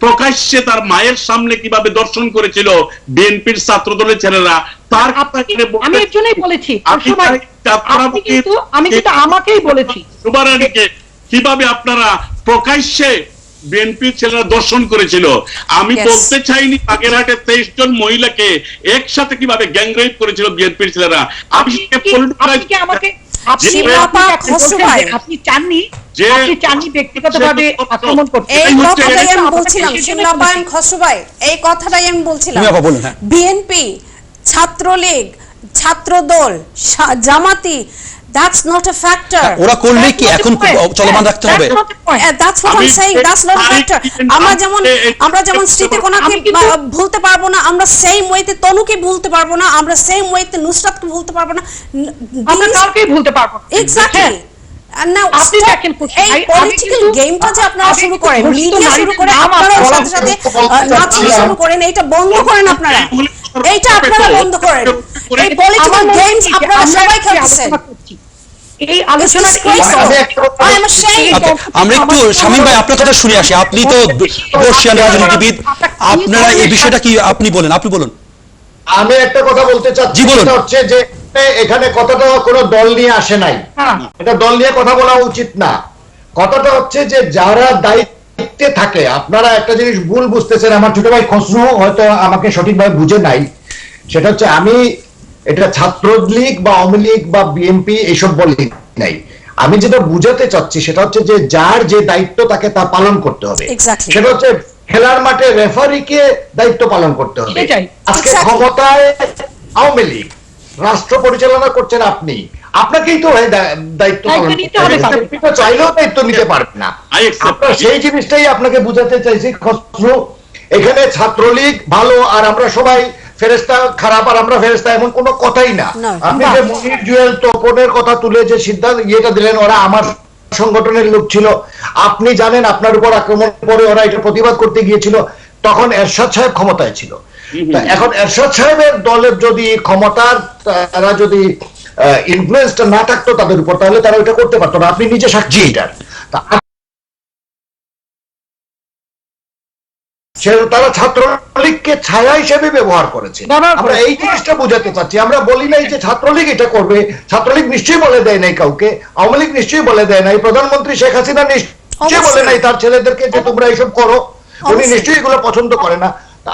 প্রকাশ্যে তার মায়ের সামনে কিভাবে দর্শন করেছিল বিএনপির ছাত্র দলের ছেলেরা, তার আমি এর জন্যই বলেছি, আমি কিন্তু আমাকেই বলেছি কিভাবে আপনারা প্রকাশ্যে বিএনপির ছেলেরা দর্শন করেছিল। আমি বলতে চাইনি বাগেরহাটে 23 জন মহিলাকে একসাথে কিভাবে গ্যাংরেপ করেছিল বিএনপির ছেলেরা। আপনি চাননি ব্যক্তিগতভাবে আক্রমণ করতে। এই কথাটাই আমি বলছিলাম শিমলাপান খসরু ভাই, এই কথাটাই আমি বলছিলাম। বিএনপি, ছাত্রলীগ, ছাত্রদল, জামাতি, that's not a factor. ওরা করলে কি এখন চলমান রাখতে হবে? That's what I'm saying, that's not a factor. আমরা যেমন স্মৃতিকণাকে ভুলতে পারবো না, আমরা সেম ওয়েতে তনুকে ভুলতে পারবো না, আমরা সেম ওয়েতে নুসরাতকে ভুলতে পারবো না, আমরা কাউকেই ভুলতে পারবো না। এক্স্যাক্টলি। And now এই পলিটিক্যাল গেমটা যে আপনারা শুরু করেন, মিডিয়া শুরু করে, আপনারা সাথে সাথে নাচ শুরু করেন, এটা বন্ধ করেন আপনারা। এইটা আপনারা বন্ধ করেন। এই পলিটিক্যাল গেমস আপনারা সবাই খেলছেন। এই আলোচনা আমরা একটু শামীম ভাই আপনার কথা শুনে আসি। আপনি তো বর্ষিয়ান রাজনীতিবিদ, আপনারা এই বিষয়টা কি আপনি বলেন। আমি একটা কথা বলতে চাচ্ছি, সেটা হচ্ছে যে এখানে কথাটা কোনো দল নিয়ে আসে নাই, এটা দল নিয়ে কথা বলা উচিত না। কথাটা হচ্ছে যে যারা দায়িত্বে থাকে, আপনারা একটা জিনিস ভুল বুঝতেছেন। আমার ছোট ভাই খসরু হয়তো আমাকে সঠিকভাবে বুঝে নাই। সেটা হচ্ছে আমি এটা ছাত্রলীগ বা আওয়ামী লীগ বা বিএনপি এইসব বলি নাই। আমি যেটা বুঝাতে চাচ্ছি সেটা হচ্ছে যে যার যে দায়িত্ব তাকে তা পালন করতে হবে। সেটা হচ্ছে খেলার মাঠে রেফারিকে দায়িত্ব পালন করতে হবে। আজকে ক্ষমতায় আওয়ামী লীগ, রাষ্ট্র পরিচালনা করছেন আপনি, আপনাকেই তো দায়িত্ব পালন করতে হবে। চাইলেও দায়িত্ব নিতে পারবে না। আপনার সেই জিনিসটাই আপনাকে বুঝাতে চাইছি খসরু। এখানে ছাত্রলীগ ভালো আর আমরা সবাই ফেরেশতা খারাপ আর আমরা ফেরেশতা এমন কোনো কথাই না। আপনি যে মনির জুয়েল তোপনের কথা তুলে যে সিদ্ধান্ত ইয়েটা দিলেন, ওরা আমার সংগঠনের লোক ছিল। আপনি জানেন আপনার উপর আক্রমণ করে ওরা এটা প্রতিবাদ করতে গিয়েছিল, তখন এরশাদ সাহেব ক্ষমতায় ছিল। এখন এরশাদ সাহেবের দলের যদি ক্ষমতার তারা যদি ইনফ্লুয়েন্সটা না থাকতো তাদের উপর, তাহলে তারা ওইটা করতে পারতো না। আপনি নিজে সাক্ষী এটার। তারা ছাত্রলীগকে ছায়া হিসেবে ব্যবহার করেছে। আমরা এই জিনিসটা বুঝাতে চাচ্ছি। আমরা বলি নাই যে ছাত্রলীগ এটা করবে। ছাত্রলীগ নিশ্চয়ই বলে দেয় নাই কাউকে, আওয়ামী লীগ নিশ্চয়ই বলে দেয় নাই, প্রধানমন্ত্রী শেখ হাসিনা নিশ্চয়ই বলে নাই তার ছেলেদেরকে যে তোমরা এইসব করো। উনি নিশ্চয়ই এগুলো পছন্দ করে না।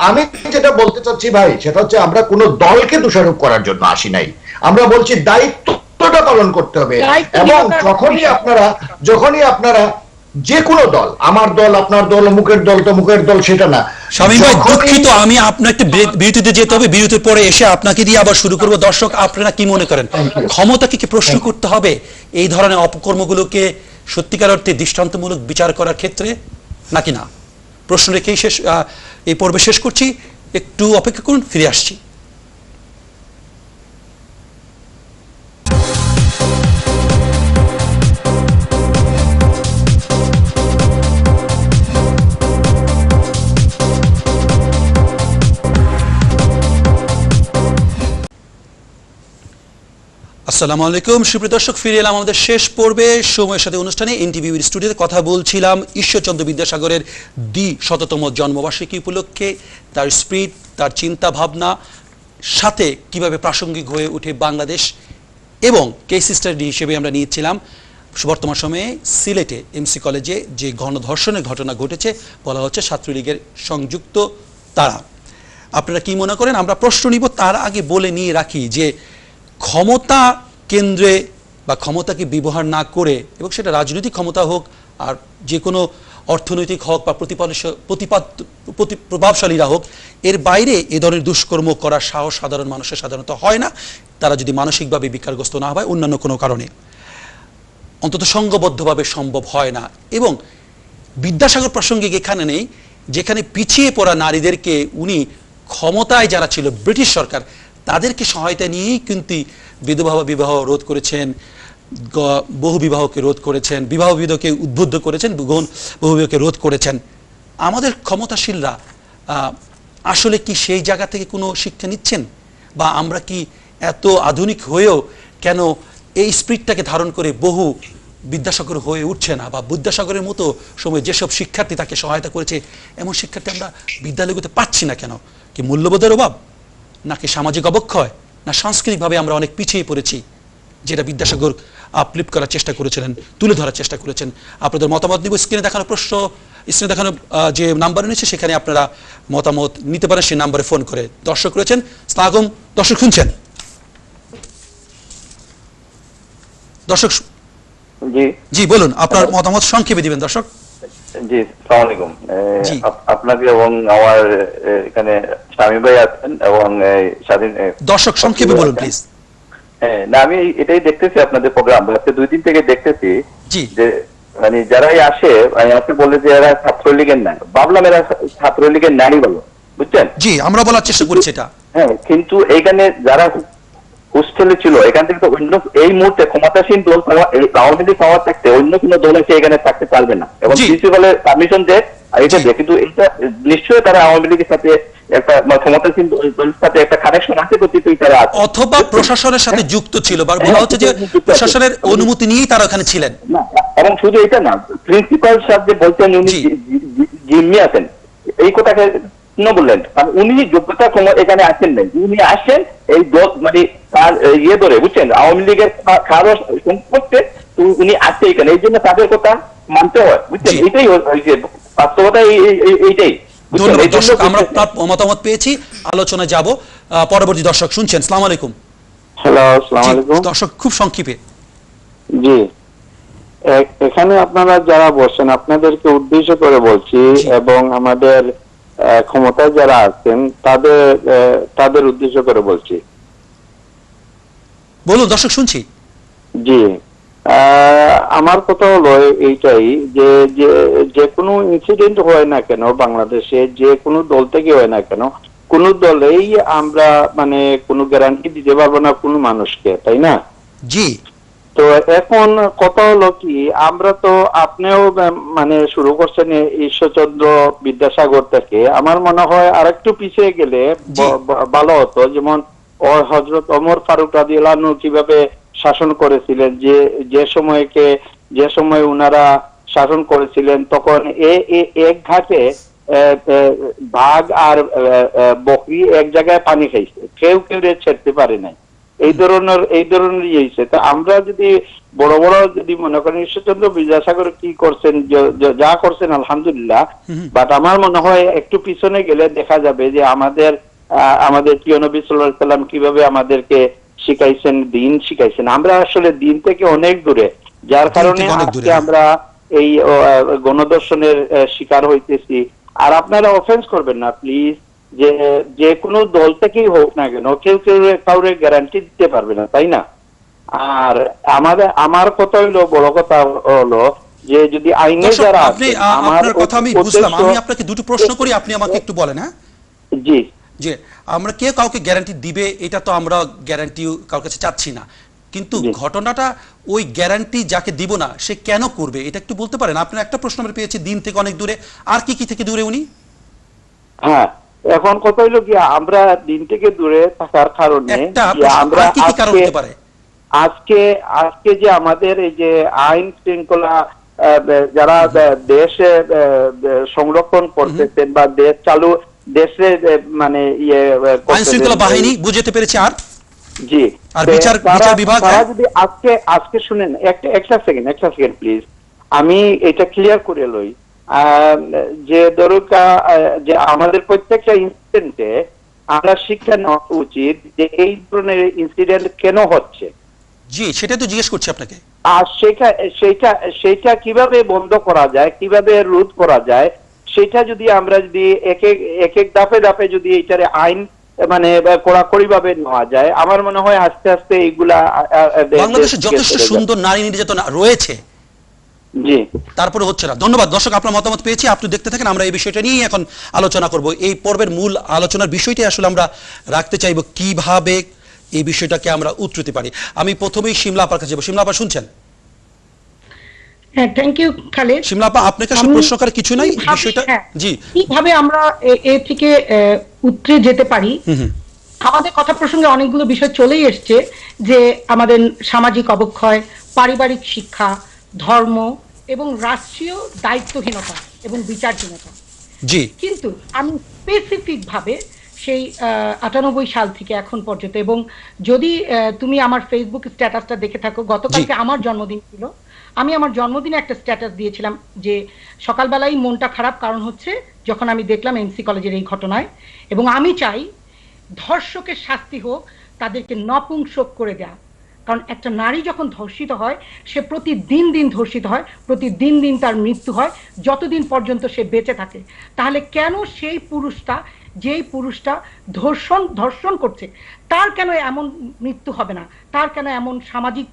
আমি যেটা বলতে চাচ্ছি ভাই, সেটা হচ্ছে আমরা কোনো দলকে দোষারোপ করার জন্য আসি নাই। আমরা বলছি দায়িত্বটা পালন করতে হবে। এবং যখনই আপনারা যে কোনো দল, আমার দল আপনার দল মুখের দল তো মুখের দল সেটা না। শামীম ভাই দুঃখিত, আমি আপনার একটা বিরতিতে যেতে হবে। বিরতির পরে এসে আপনাকে দিয়ে আবার শুরু করব। দর্শক আপনারা কি মনে করেন, ক্ষমতাকে কি প্রশ্ন করতে হবে এই ধরনের অপকর্মগুলোকে সত্যিকার অর্থে দৃষ্টান্তমূলক বিচার করার ক্ষেত্রে নাকি না? প্রশ্ন রেখেই এই পর্বে শেষ করছি। একটু অপেক্ষা করুন, ফিরে আসছি। আসসালামু আলাইকুম সুপ্রিয় দর্শক, ফিরে এলাম আমাদের শেষ পর্বে সময়ের সাথে অনুষ্ঠানে। এনটিভির স্টুডিওতে কথা বলছিলাম ঈশ্বরচন্দ্র বিদ্যাসাগরের ২০০তম জন্মবার্ষিকী উপলক্ষে তার স্পিরিট, তার চিন্তা ভাবনা সাথে কিভাবে প্রাসঙ্গিক হয়ে ওঠে বাংলাদেশ, এবং কেস স্টাডি হিসেবে আমরা নিয়েছিলাম বর্তমান সময়ে সিলেটে এমসি কলেজে যে গণধর্ষণের ঘটনা ঘটেছে, বলা হচ্ছে ছাত্রলীগের সংযুক্ত তারা। আপনারা কি মনে করেন? আমরা প্রশ্ন নিব। তার আগে বলে নিয়ে রাখি যে ক্ষমতা কেন্দ্রে বা ক্ষমতাকে ব্যবহার না করে, এবং সেটা রাজনৈতিক ক্ষমতা হোক আর যে কোনো অর্থনৈতিক হোক বা প্রভাবশালীরা হোক, এর বাইরে এ ধরনের দুষ্কর্ম করার সাহস সাধারণ মানুষের সাধারণত হয় না, তারা যদি মানসিকভাবে বিকারগ্রস্ত না হয় অন্যান্য কোনো কারণে, অন্তত সংঘবদ্ধভাবে সম্ভব হয় না। এবং বিদ্যাসাগর প্রাসঙ্গিক এখানে নেই, যেখানে পিছিয়ে পড়া নারীদেরকে উনি ক্ষমতায় যারা ছিল ব্রিটিশ সরকার তাদেরকে সহায়তা নিয়েই কিন্তু বিধবা রোধ করেছেন, বহু বিবাহকে রোধ করেছেন, বিবাহ বিধকে উদ্বুদ্ধ করেছেন, বহু বিবাহকে রোধ করেছেন। আমাদের ক্ষমতাশীলরা আসলে কি সেই জায়গা থেকে কোনো শিক্ষা নিচ্ছেন, বা আমরা কি এত আধুনিক হয়েও কেন এই স্পিরিটটাকে ধারণ করে বহু বিদ্যাসাগর হয়ে উঠছে না, বা বিদ্যাসাগরের মতো সময় যেসব শিক্ষার্থী তাকে সহায়তা করেছে এমন শিক্ষার্থী আমরা বিদ্যালয়গুলোতে পাচ্ছি না কেন? কি মূল্যবোধের অভাব, নাকি সামাজিক অবক্ষয়, না সাংস্কৃতিকভাবে আমরা অনেক পিছিয়ে পড়েছি, যেটা বিদ্যাসাগর আপলিফ্ট করার চেষ্টা করেছিলেন, তুলে ধরার চেষ্টা করেছেন? আপনাদের মতামত নিব। স্ক্রিনে দেখানো স্ক্রিনে দেখানো যে নাম্বার রয়েছে সেখানে আপনারা মতামত নিতে পারেন, সেই নাম্বারে ফোন করে। দর্শক রয়েছেন, স্বাগতম। দর্শক শুনছেন? দর্শক জি বলুন, আপনার মতামত সংক্ষেপে দিবেন দর্শক। জি আসসালামু আলাইকুম। আপনাকে এবং আমার এখানে শামীম ভাই আছেন এবং স্বাধীন দর্শক সংক্ষেপে বলুন প্লিজ। হ্যাঁ, না আমি এটাই দেখতেছি আপনাদের প্রোগ্রাম, আজকে 2 দিন থেকে দেখতেছি যে মানে যারাই আসে আপনি বলে যে এরা ছাত্রলীগের নাই, ভাবলাম এরা ছাত্রলীগের নাই বলো, বুঝছেন? জি আমরা বলার চেষ্টা করছি এটা। হ্যাঁ, কিন্তু এইখানে যারা হোস্টেলে ছিল এখান থেকে তো অন্য এই মুহূর্তে ক্ষমতাসীন দল আওয়ামী লীগ পাওয়ার থাকতে অন্য কোনো দল এসে এখানে থাকতে পারবে না, এবং প্রিন্সিপালের পারমিশন যে এটা দিয়ে, কিন্তু এটা নিশ্চয়ই তারা আওয়ামী লীগের সাথে একটা ক্ষমতাসীন দলের সাথে একটা কানেকশন আছে, কর্তৃত্বই তারা আছে, অথবা প্রশাসনের সাথে যুক্ত ছিল, বা বলা হচ্ছে যে প্রশাসনের অনুমতি নিয়েই তারা ওখানে ছিলেন। না, এবং শুধু এটা না, প্রিন্সিপাল সাহেব যে বলছেন উনি জিম্মি আছেন, এই কথাকে কেন বললেন? কারণ উনি যোগ্যতা এখানে আসেন নাই, উনি আসেন এই মানে তার ইয়ে ধরে, বুঝছেন, আওয়ামী লীগের কারো সম্পর্কে উনি আসছে এখানে, এই জন্য তাদের কথা মানতে হয়, বুঝছেন, এটাই হয়েছে বাস্তবতা, এইটাই। ধন্যবাদ দর্শক, আমরা মতামত পেয়েছি, আলোচনা যাব। পরবর্তী দর্শক শুনছেন। আসসালামু আলাইকুম। হ্যালো, আসসালামু আলাইকুম দর্শক খুব সংক্ষেপে। জি, এখানে আপনারা যারা বসেন আপনাদেরকে উদ্দেশ্য করে বলছি, এবং আমাদের ক্ষমতায় যারা আছেন তাদের উদ্দেশ্য করে বলছি। বলুন দর্শক, শুনছি। জি, আমার কথা হলো এইটাই যে যে কোনো ইনসিডেন্ট হয় না কেন বাংলাদেশে, যে কোনো দল থেকে হয় না কেন, কোন দলেই আমরা মানে কোনো গ্যারান্টি দিতে পারবো না কোনো মানুষকে, তাই না? জি। তো এখন কথা হলো কি, আমরা তো আপনিও মানে শুরু করছেন ঈশ্বরচন্দ্র বিদ্যাসাগর থেকে, আমার মনে হয় আরেকটু পিছিয়ে গেলে ভালো হতো। যেমন হযরত ওমর ফারুক রাদিয়াল্লাহু আনহু কিভাবে শাসন করেছিলেন, যে সময় উনারা শাসন করেছিলেন, তখন এক ঘাটে বাঘ আর বকরি এক জায়গায় পানি খাইছে, কেউ ছেড়তে পারে নাই। এই ধরনের ইয়েছে। তো আমরা যদি বড় বড় যদি মনে করেন ঈশ্বরচন্দ্র বিদ্যাসাগর কি করছেন, যা করছেন আলহামদুলিল্লাহ, বাট আমার মনে হয় একটু পিছনে গেলে দেখা যাবে যে আমাদের প্রিয় নবী সাল্লাল্লাহু আলাইহি সাল্লাম কিভাবে আমাদেরকে শিখাইছেন, দিন শিখাইছেন। আমরা আসলে দিন থেকে অনেক দূরে, যার কারণে আজকে আমরা এই গণদর্শনের শিকার হইতেছি। আর আপনারা অফেন্স করবেন না প্লিজ, যে কোনো দল থেকেই হোক না কেন, কেউ কাউরে গ্যারান্টি দিতে পারবে না, তাই না? আর আমার কথা হইলো, বড় কথা হলো যে যদি আইনে যারা আপনার কথা আমি বুঝলাম, আমি আপনাকে দুটো প্রশ্ন করি, আপনি আমাকে একটু বলেন। হ্যাঁ জি, যে আমরা কেউ কাউকে গ্যারান্টি দিবে এটা তো আমরা গ্যারান্টি কারোর কাছে চাচ্ছি না, কিন্তু ঘটনাটা ওই গ্যারান্টি যাকে দিব না সে কেন করবে এটা একটু বলতে পারেন? আপনার একটা প্রশ্ন আমরা পেয়েছি, দিন থেকে অনেক দূরে, আর কি কি থেকে দূরে উনি? হ্যাঁ, এখন কথা হইলো কি, আমরা দিন থেকে দূরে থাকার কারণে আমরা আজকে যে আমাদের এই যে আইন শৃঙ্খলা যারা দেশে সংরক্ষণ করতেছেন বা দেশে মানে আইন শৃঙ্খলা বাহিনী বুঝতে পেরেছে, আর জি, আর বিচার বিভাগ তারা যদি আজকে শুনেন, একটা সেকেন্ড প্লিজ, আমি এটা ক্লিয়ার করে লই। যে দরকার যে আমাদের প্রত্যেকটা ইনসিডেন্টে আমরা শিক্ষা নেওয়া উচিত যে এই ধরনের ইনসিডেন্ট কেন হচ্ছে। জি, সেটা তো জিজ্ঞেস করছি আপনাকে। আর সেটা কিভাবে বন্ধ করা যায়, কিভাবে রোধ করা যায়, সেটা যদি আমরা যদি এক এক ধাপে যদি এটারে আইন মানে কড়াকড়ি ভাবে নেওয়া যায়, আমার মনে হয় আস্তে আস্তে এইগুলা বাংলাদেশে যথেষ্ট সুন্দর নারী নির্যাতন রয়েছে, জি, তারপরে হচ্ছে না। ধন্যবাদ দর্শক, আপনার মতামত পেয়েছি, আপনি দেখতে থাকেন। আমরা এই বিষয়টা নিয়ে এখন আলোচনা করব। এই পর্বের মূল আলোচনার বিষয়টি আসলে আমরা রাখতে চাইব কিভাবে এই বিষয়টাকে আমরা উত্তরতে পারি। আমি প্রথমেই শিমলা আপার কাছে যাব। শিমলা আপা শুনছেন? হ্যাঁ, থ্যাংক ইউ খালেদ। শিমলা আপা, আপনাকে আসলে প্রশ্ন করার কিছু নাই, বিষয়টা জি কিভাবে আমরা এ থেকে উতরে যেতে পারি। আমাদের কথা প্রসঙ্গে অনেকগুলো বিষয় চলেই এসছে, যে আমাদের সামাজিক অবক্ষয়, পারিবারিক শিক্ষা, ধর্ম এবং রাষ্ট্রীয় দায়িত্বহীনতা এবং বিচারহীনতা। জি, কিন্তু আমি স্পেসিফিক ভাবে সেই 98 সাল থেকে এখন পর্যন্ত, এবং যদি তুমি আমার ফেসবুক স্ট্যাটাসটা দেখে থাকো, গতকালকে আমার জন্মদিন ছিল, আমি আমার জন্মদিনে একটা স্ট্যাটাস দিয়েছিলাম যে সকালবেলায় মনটা খারাপ, কারণ হচ্ছে যখন আমি দেখলাম এমসি কলেজের এই ঘটনায়, এবং আমি চাই ধর্ষকের শাস্তি হোক, তাদেরকে নপুংসক করে দেয়া। কারণ একটা নারী যখন ধর্ষিত হয়, সে প্রতিদিন ধর্ষিত হয়, প্রতিদিন তার মৃত্যু হয়, যতদিন পর্যন্ত সে বেঁচে থাকে। তাহলে কেন সেই পুরুষটা, যেই পুরুষটা ধর্ষণ করছে, তার কেন এমন মৃত্যু হবে না, তার কেন এমন সামাজিক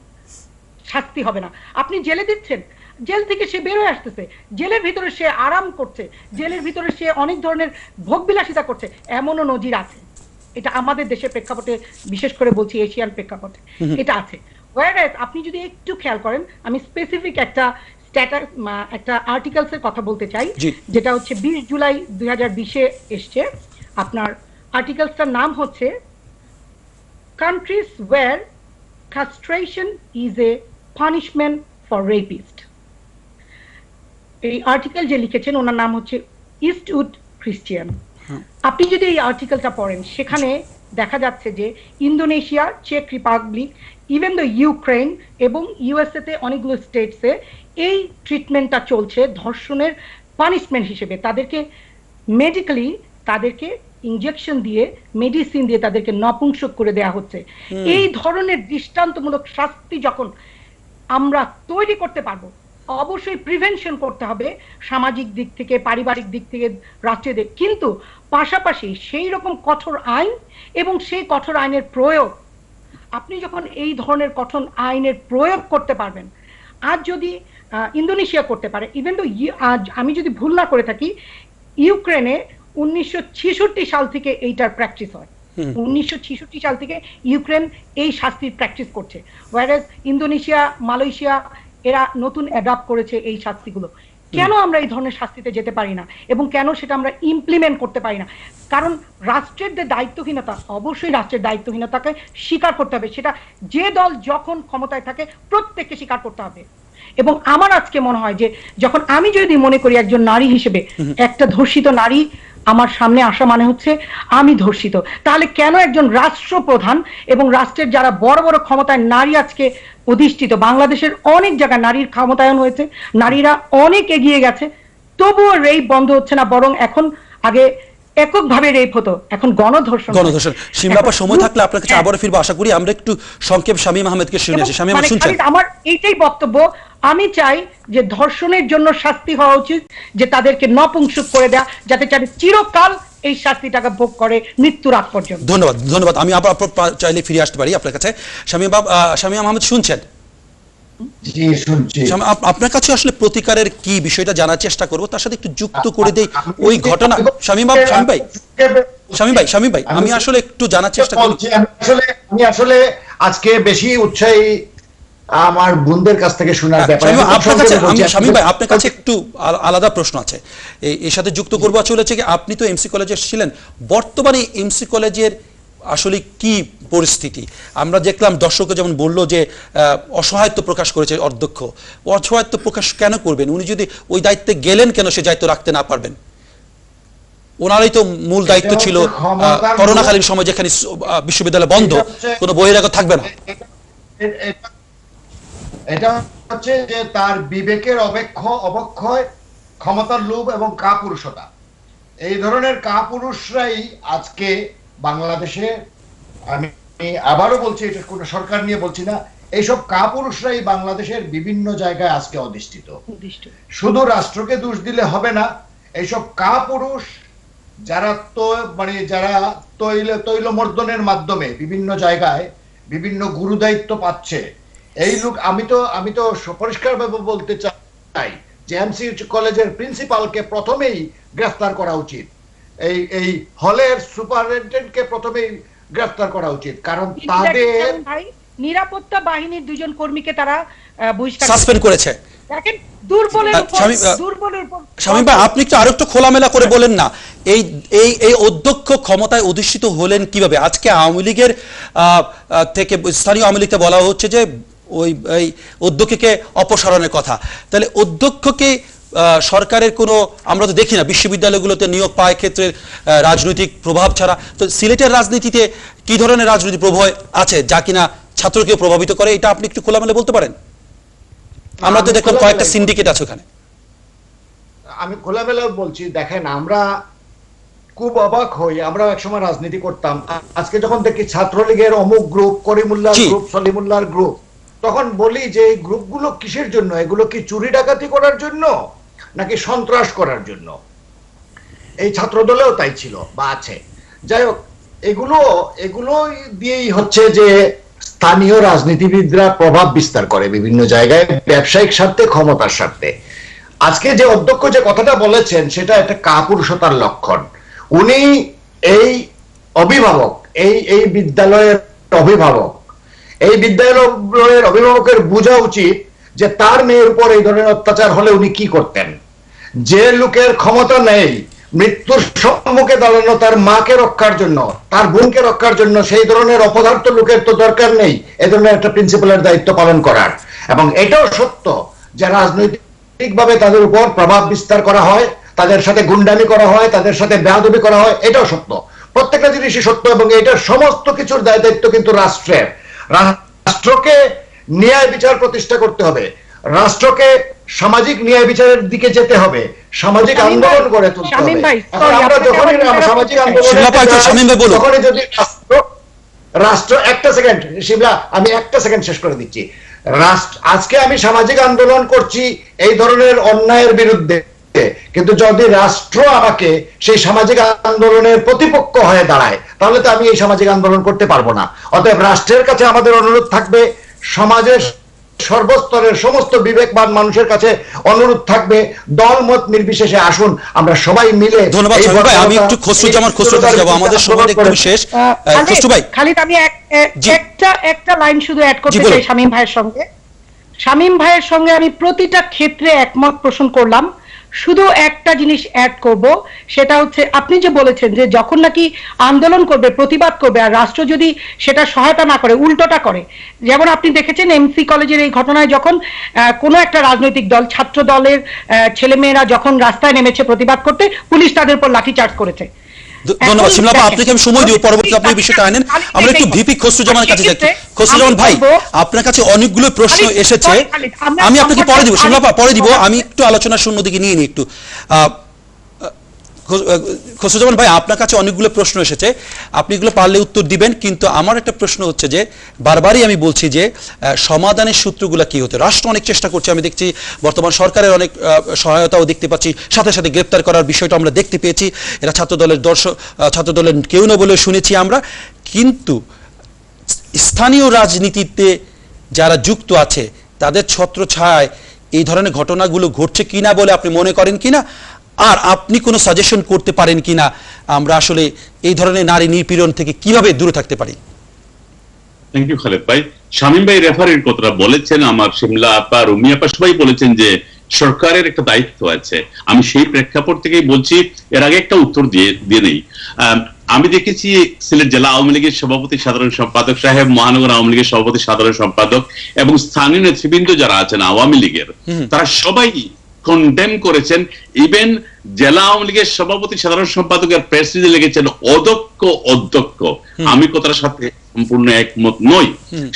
শাস্তি হবে না? আপনি জেলে দিচ্ছেন, জেল থেকে সে বের হয়ে আসতেছে, জেলের ভিতরে সে আরাম করছে, জেলের ভিতরে সে অনেক ধরনের ভোগবিলাসিতা করছে, এমনও নজির আছে। এটা আমাদের দেশের প্রেক্ষাপটে, বিশেষ করে বলছি এশিয়ান প্রেক্ষাপটে এটা আছে। ওয়ারএস আপনি যদি একটু খেয়াল করেন, আমি স্পেসিফিক একটা একটা আর্টিকেলস এর কথা বলতে চাই, যেটা হচ্ছে 20 জুলাই 2020-এ এসছে। আপনার আর্টিকেলসটার নাম হচ্ছে countries where castration is a punishment for rapist। এই আর্টিকেল যে লিখেছেন ওনার নাম হচ্ছে ইস্টউড ক্রিশ্চিয়ান। আপনি যদি এই আর্টিকেলটা পড়েন, সেখানে দেখা যাচ্ছে যে ইন্দোনেশিয়া, চেক রিপাবলিক, ইভেন দ্য ইউক্রেন এবং ইউএসএ তে অনেকগুলো স্টেটসে এই ট্রিটমেন্টটা চলছে ধর্ষণের পানিশমেন্ট হিসেবে। তাদেরকে মেডিকেলি তাদেরকে ইনজেকশন দিয়ে, মেডিসিন দিয়ে তাদেরকে নপুংসক করে দেয়া হচ্ছে। এই ধরনের দৃষ্টান্তমূলক শাস্তি যখন আমরা তৈরি করতে পারবো, অবশ্যই প্রিভেনশন করতে হবে সামাজিক দিক থেকে, পারিবারিক দিক থেকে, রাষ্ট্রীয় দিক, কিন্তু পাশাপাশি সেই রকম কঠোর আইন এবং সেই কঠোর আইনের প্রয়োগ, আপনি যখন এই ধরনের কঠোর আইনের প্রয়োগ করতে পারবেন, আজ যদি ইন্দোনেশিয়া করতে পারে, ইভেন তো আজ আমি যদি ভুল না করে থাকি, ইউক্রেনে 1966 সাল থেকে এইটার প্র্যাকটিস হয়। 1966 সাল থেকে ইউক্রেন এই শাস্তির প্র্যাকটিস করছে, ওয়ারেজ ইন্দোনেশিয়া, মালয়েশিয়া এরা নতুন অ্যাডাপ্ট করেছে এই শাস্তিগুলো। কেন আমরা এই ধরনের শাস্তিতে যেতে পারি না এবং কেন সেটা আমরা ইমপ্লিমেন্ট করতে পারি না? কারণ রাষ্ট্রের যে দায়িত্বহীনতা, অবশ্যই রাষ্ট্রের দায়িত্বহীনতাকে স্বীকার করতে হবে। সেটা যে দল যখন ক্ষমতায় থাকে প্রত্যেককে স্বীকার করতে হবে। এবং আমার আজকে মনে হয় যে যখন আমি যদি মনে করি একজন নারী হিসেবে একটা ধর্ষিত নারী আমার সামনে আসা মানে হচ্ছে আমি ধর্ষিত, তাহলে কেন একজন রাষ্ট্রপ্রধান এবং রাষ্ট্রের যারা বড় বড় ক্ষমতায় নারী আজকে অধিষ্ঠিত, বাংলাদেশের অনেক জায়গায় নারীর ক্ষমতায়ন হয়েছে, নারীরা অনেক এগিয়ে গেছে, তবুও রেপ বন্ধ হচ্ছে না, বরং এখন আগে এককভাবে রেপ হতো, এখন গণধর্ষণ। সীমাপা সময় থাকলে আপনার কাছে আবার ফিরবো আশা করি। আমরা একটু সংক্ষেপ শামীম আহমেদকে শুনে আসি। শামীম আহমেদ শুনছেন? আমার এইটাই বক্তব্য, আমি চাই যে ধর্ষণের জন্য শাস্তি হওয়া উচিত, যে তাদেরকে নপুংসক করে দেয়া, যাতে চিরকাল এই শাস্তিটাকে ভোগ করে মৃত্যুর আগ পর্যন্ত। ধন্যবাদ, ধন্যবাদ। আমি আবার চাইলে ফিরে আসতে পারি আপনার কাছে। শামীম আহমেদ শুনছেন? জি শুনছি। আপনার কাছে আসলে প্রতিকারের কি বিষয়টা জানার চেষ্টা করব, তার সাথে একটু যুক্ত করে দেই ওই ঘটনা। শামীম ভাই আমি আসলে একটু জানার চেষ্টা করছি। আমি আসলে আজকে বেশি উৎসাহী আমার বোনদের কাছ থেকে শোনার ব্যাপারে। শামীম ভাই আপনার কাছে একটু আলাদা প্রশ্ন আছে, এর সাথে যুক্ত করবো। আসলে হচ্ছে কি, আপনি তো এমসি কলেজে ছিলেন, বর্তমানে এমসি কলেজের আসলে কি পরিস্থিতি? আমরা দেখলাম দর্শক যেমন বললো যে অসহায়ত্ব প্রকাশ করেছে অধ্যক্ষ। অসহায়ত্ব প্রকাশ কেন করবেন? উনি যদি ওই দায়িত্বে গেলেন, কেন সে দায়িত্ব রাখতে না পারবেন? ওনারই তো মূল দায়িত্ব ছিল করোনাকালীন সময়, যেখানে বিশ্ববিদ্যালয় বন্ধ, কোনো বহিরাগত থাকবে না। এটা হচ্ছে যে তার বিবেকের অবক্ষয়, ক্ষমতার লোভ এবং কাপুরুষতা। এই ধরনের কাপুরুষরাই আজকে বাংলাদেশে, আমি আবারও বলছি, এটা কোনো সরকার নিয়ে বলছি না, এইসব কাপুরুষরাই বাংলাদেশের বিভিন্ন জায়গায় আজকে অধিষ্ঠিত। শুধু রাষ্ট্রকে দোষ দিলে হবে না, এইসব কাপুরুষ যারা যারা তৈলমর্দনের মাধ্যমে বিভিন্ন জায়গায় বিভিন্ন গুরুদায়িত্ব পাচ্ছে, এই লোক, আমি তো পরিষ্কারভাবে বলতে চাই যে এমসি কলেজের প্রিন্সিপালকে প্রথমেই গ্রেফতার করা উচিত, এই হলের সুপারিনটেন্ডেন্টকে প্রথমেই গ্রেফতার করা উচিত, কারণ তাদের নিরাপত্তা বাহিনীর দুজন কর্মীকে তারা বহিষ্কার সাসপেন্ড করেছে। দেখেন দুর্বলের উপর। শামীম ভাই আপনি একটু আরেকটু খোলামেলা করে বলেন না, এই অধ্যক্ষ ক্ষমতায় অধিষ্ঠিত হলেন কিভাবে? আজকে আওয়ামী লীগের থেকে, স্থানীয় আওয়ামী লীগকে বলা হচ্ছে যে ওই অধ্যক্ষকে অপসারণের কথা। তাহলে অধ্যক্ষকে সরকারের কোনো, আমরা তো দেখি না বিশ্ববিদ্যালয়গুলোতে নিয়োগ পায় ক্ষেত্রে রাজনৈতিক প্রভাব ছাড়া। তো সিলেটের রাজনীতিতে কি ধরনের রাজনৈতিক প্রভাব আছে যা কিনা ছাত্রকে প্রভাবিত করে? এটা আপনি একটু খোলামেলা বলতে পারেন? আমরা তো দেখলাম কয়েকটা সিন্ডিকেট আছে ওখানে। আমি খোলামেলা বলছি, দেখেন আমরা খুব অবাক হই, আমরা একসময় রাজনীতি করতাম, আজকে যখন দেখি ছাত্রলীগের অমুক গ্রুপ, করিমুল্লাহ গ্রুপ, সলিমুল্লাহর গ্রুপ, তখন বলি যে এই গ্রুপগুলো কিসের জন্য? এগুলো কি চুরি ডাকাতি করার জন্য নাকি সন্ত্রাস করার জন্য? এই ছাত্র দলেও তাই ছিল বা আছে। যাই হোক, এগুলো দিয়েই হচ্ছে যে স্থানীয় রাজনীতিবিদরা প্রভাব বিস্তার করে বিভিন্ন জায়গায়, ব্যবসায়িক স্বার্থে, ক্ষমতার স্বার্থে। আজকে যে অধ্যক্ষ যে কথাটা বলেছেন, সেটা একটা কাপুরুষতার লক্ষণ। উনি এই অভিভাবক, এই বিদ্যালয়ের অভিভাবক, এই বিদ্যালয়ের অভিভাবকের বোঝা উচিত যে তার মেয়ের উপর এই ধরনের অত্যাচার হলে উনি কি করতেন। যে লোকের ক্ষমতা নেই মৃত্যুর সম্মুখে দাঁড়ানো তার মাকে রক্ষার জন্য, তার বোনকে রক্ষার জন্য, সেই ধরনের অপদার্থ লোকের তো দরকার নেই এ ধরনের একটা প্রিন্সিপালের দায়িত্ব পালন করার। এবং এটাও সত্য যে রাজনৈতিকভাবে তাদের উপর প্রভাব বিস্তার করা হয়, তাদের সাথে গুন্ডামি করা হয়, তাদের সাথে বেয়াদবি করা হয়, এটাও সত্য। প্রত্যেকটা জিনিসই সত্য এবং এটার সমস্ত কিছুর দায়িত্ব কিন্তু রাষ্ট্রের। রাষ্ট্রকে ন্যায় বিচার প্রতিষ্ঠা করতে হবে, রাষ্ট্রকে সামাজিক ন্যায় বিচারের দিকে যেতে হবে, সামাজিক আন্দোলন গড়ে তুলতে হবে। আমরা যখনই সামাজিক আন্দোলন তখনই যদি রাষ্ট্র একটা সেকেন্ড শিবলা আমি একটা সেকেন্ড শেষ করে দিচ্ছি। আজকে আমি সামাজিক আন্দোলন করছি এই ধরনের অন্যায়ের বিরুদ্ধে, কিন্তু যদি রাষ্ট্র আমাকে সেই সামাজিক আন্দোলনের প্রতিপক্ষ হয়ে দাঁড়ায় তাহলে তো আমি এই সামাজিক আন্দোলন করতে পারবো না। অতএব রাষ্ট্রের কাছে আমাদের অনুরোধ থাকবে, সমাজের সর্বস্তরের সমস্ত বিবেকবান মানুষের কাছে অনুরোধ থাকবে, দলমত নির্বিশেষে আসুন আমরা সবাই মিলে। ধন্যবাদ শামীম ভাই, আমি একটু খসরুজ্জামান যাব, আমাদের সময় একদম শেষ। খসরু ভাই খালিদ, আমি একটা লাইন শুধু অ্যাড করতে চাই শামীম ভাইয়ের সঙ্গে। শামীম ভাইয়ের সঙ্গে আমি প্রতিটা ক্ষেত্রে একমত পোষণ করলাম, শুধু একটা জিনিস অ্যাড করব, সেটা হচ্ছে আপনি যে বলেছেন যে যখন নাকি আন্দোলন করবে, প্রতিবাদ করবে, আর রাষ্ট্র যদি সেটা সহায়তা না করে, উল্টোটা করে, যেমন আপনি দেখেছেন এমসি কলেজের এই ঘটনায় যখন কোনো একটা রাজনৈতিক দল, ছাত্র দলের ছেলেমেয়েরা যখন রাস্তায় নেমেছে প্রতিবাদ করতে, পুলিশ তাদের উপর লাঠিচার্জ করেছে। ধন্যবাদ শিমলাপা, আপনাকে আমি সময় দিব, পরবর্তী আপনি বিষয়টা আনেন। আমরা একটু ভিপি খসরুজ্জামানের কাছে যাই। খসরুজ্জামান ভাই, আপনার কাছে অনেকগুলো প্রশ্ন এসেছে, আমি আপনাকে পরে দিব শিমলাপা, পরে দিব, আমি একটু আলোচনার শূন্য দিকে নিয়ে নিই একটু। খসরুজ্জামান ভাই, আপনার কাছে অনেকগুলো প্রশ্ন এসেছে, আপনি এগুলো পারলে উত্তর দিবেন, কিন্তু আমার একটা প্রশ্ন হচ্ছে যে বারবারই আমি বলছি যে সমাধানের সূত্রগুলো কি হতে, রাষ্ট্র অনেক চেষ্টা করছে, আমি দেখছি বর্তমান সরকারের অনেক সহায়তাও দেখতে পাচ্ছি, সাথে সাথে গ্রেপ্তার করার বিষয়টা আমরা দেখতে পেয়েছি, এরা ছাত্রদলের কেউ না বলে শুনেছি আমরা, কিন্তু স্থানীয় রাজনীতিতে যারা যুক্ত আছে তাদের ছত্রছায়ায় এই ধরনের ঘটনাগুলো ঘটছে কিনা বলে আপনি মনে করেন কিনা, আর আপনি কোনো সাজেশন করতে পারেন কিনা আমরা আসলে এই ধরনের নারী নিপীড়ন থেকে কিভাবে দূরে থাকতে পারি? থ্যাংক ইউ খালেদ ভাই। শামীম ভাই রেফারির কথাটা বলেছেন, আমার শিমলা আপা, রুমি আপা সবাই বলেছেন যে সরকারের একটা দায়িত্ব আছে। আমি সেই প্রেক্ষাপট থেকেই বলছি, এর আগে একটা উত্তর দিয়ে নেই। আমি দেখেছি সিলেট জেলা আওয়ামী লীগের সভাপতি সাধারণ সম্পাদক সাহেব, মহানগর আওয়ামী লীগের সভাপতি সাধারণ সম্পাদক এবং স্থানীয় নেতৃবৃন্দ যারা আছেন আওয়ামী লীগের, তারা সবাই কন্ডেম করেছেন। ইভেন জেলা আওয়ামী লীগের সভাপতি সাধারণ সম্পাদকের প্রেস রিলিজে লিখেছেন অধ্যক্ষ। আমি কথার সাথে সম্পূর্ণ একমত নই,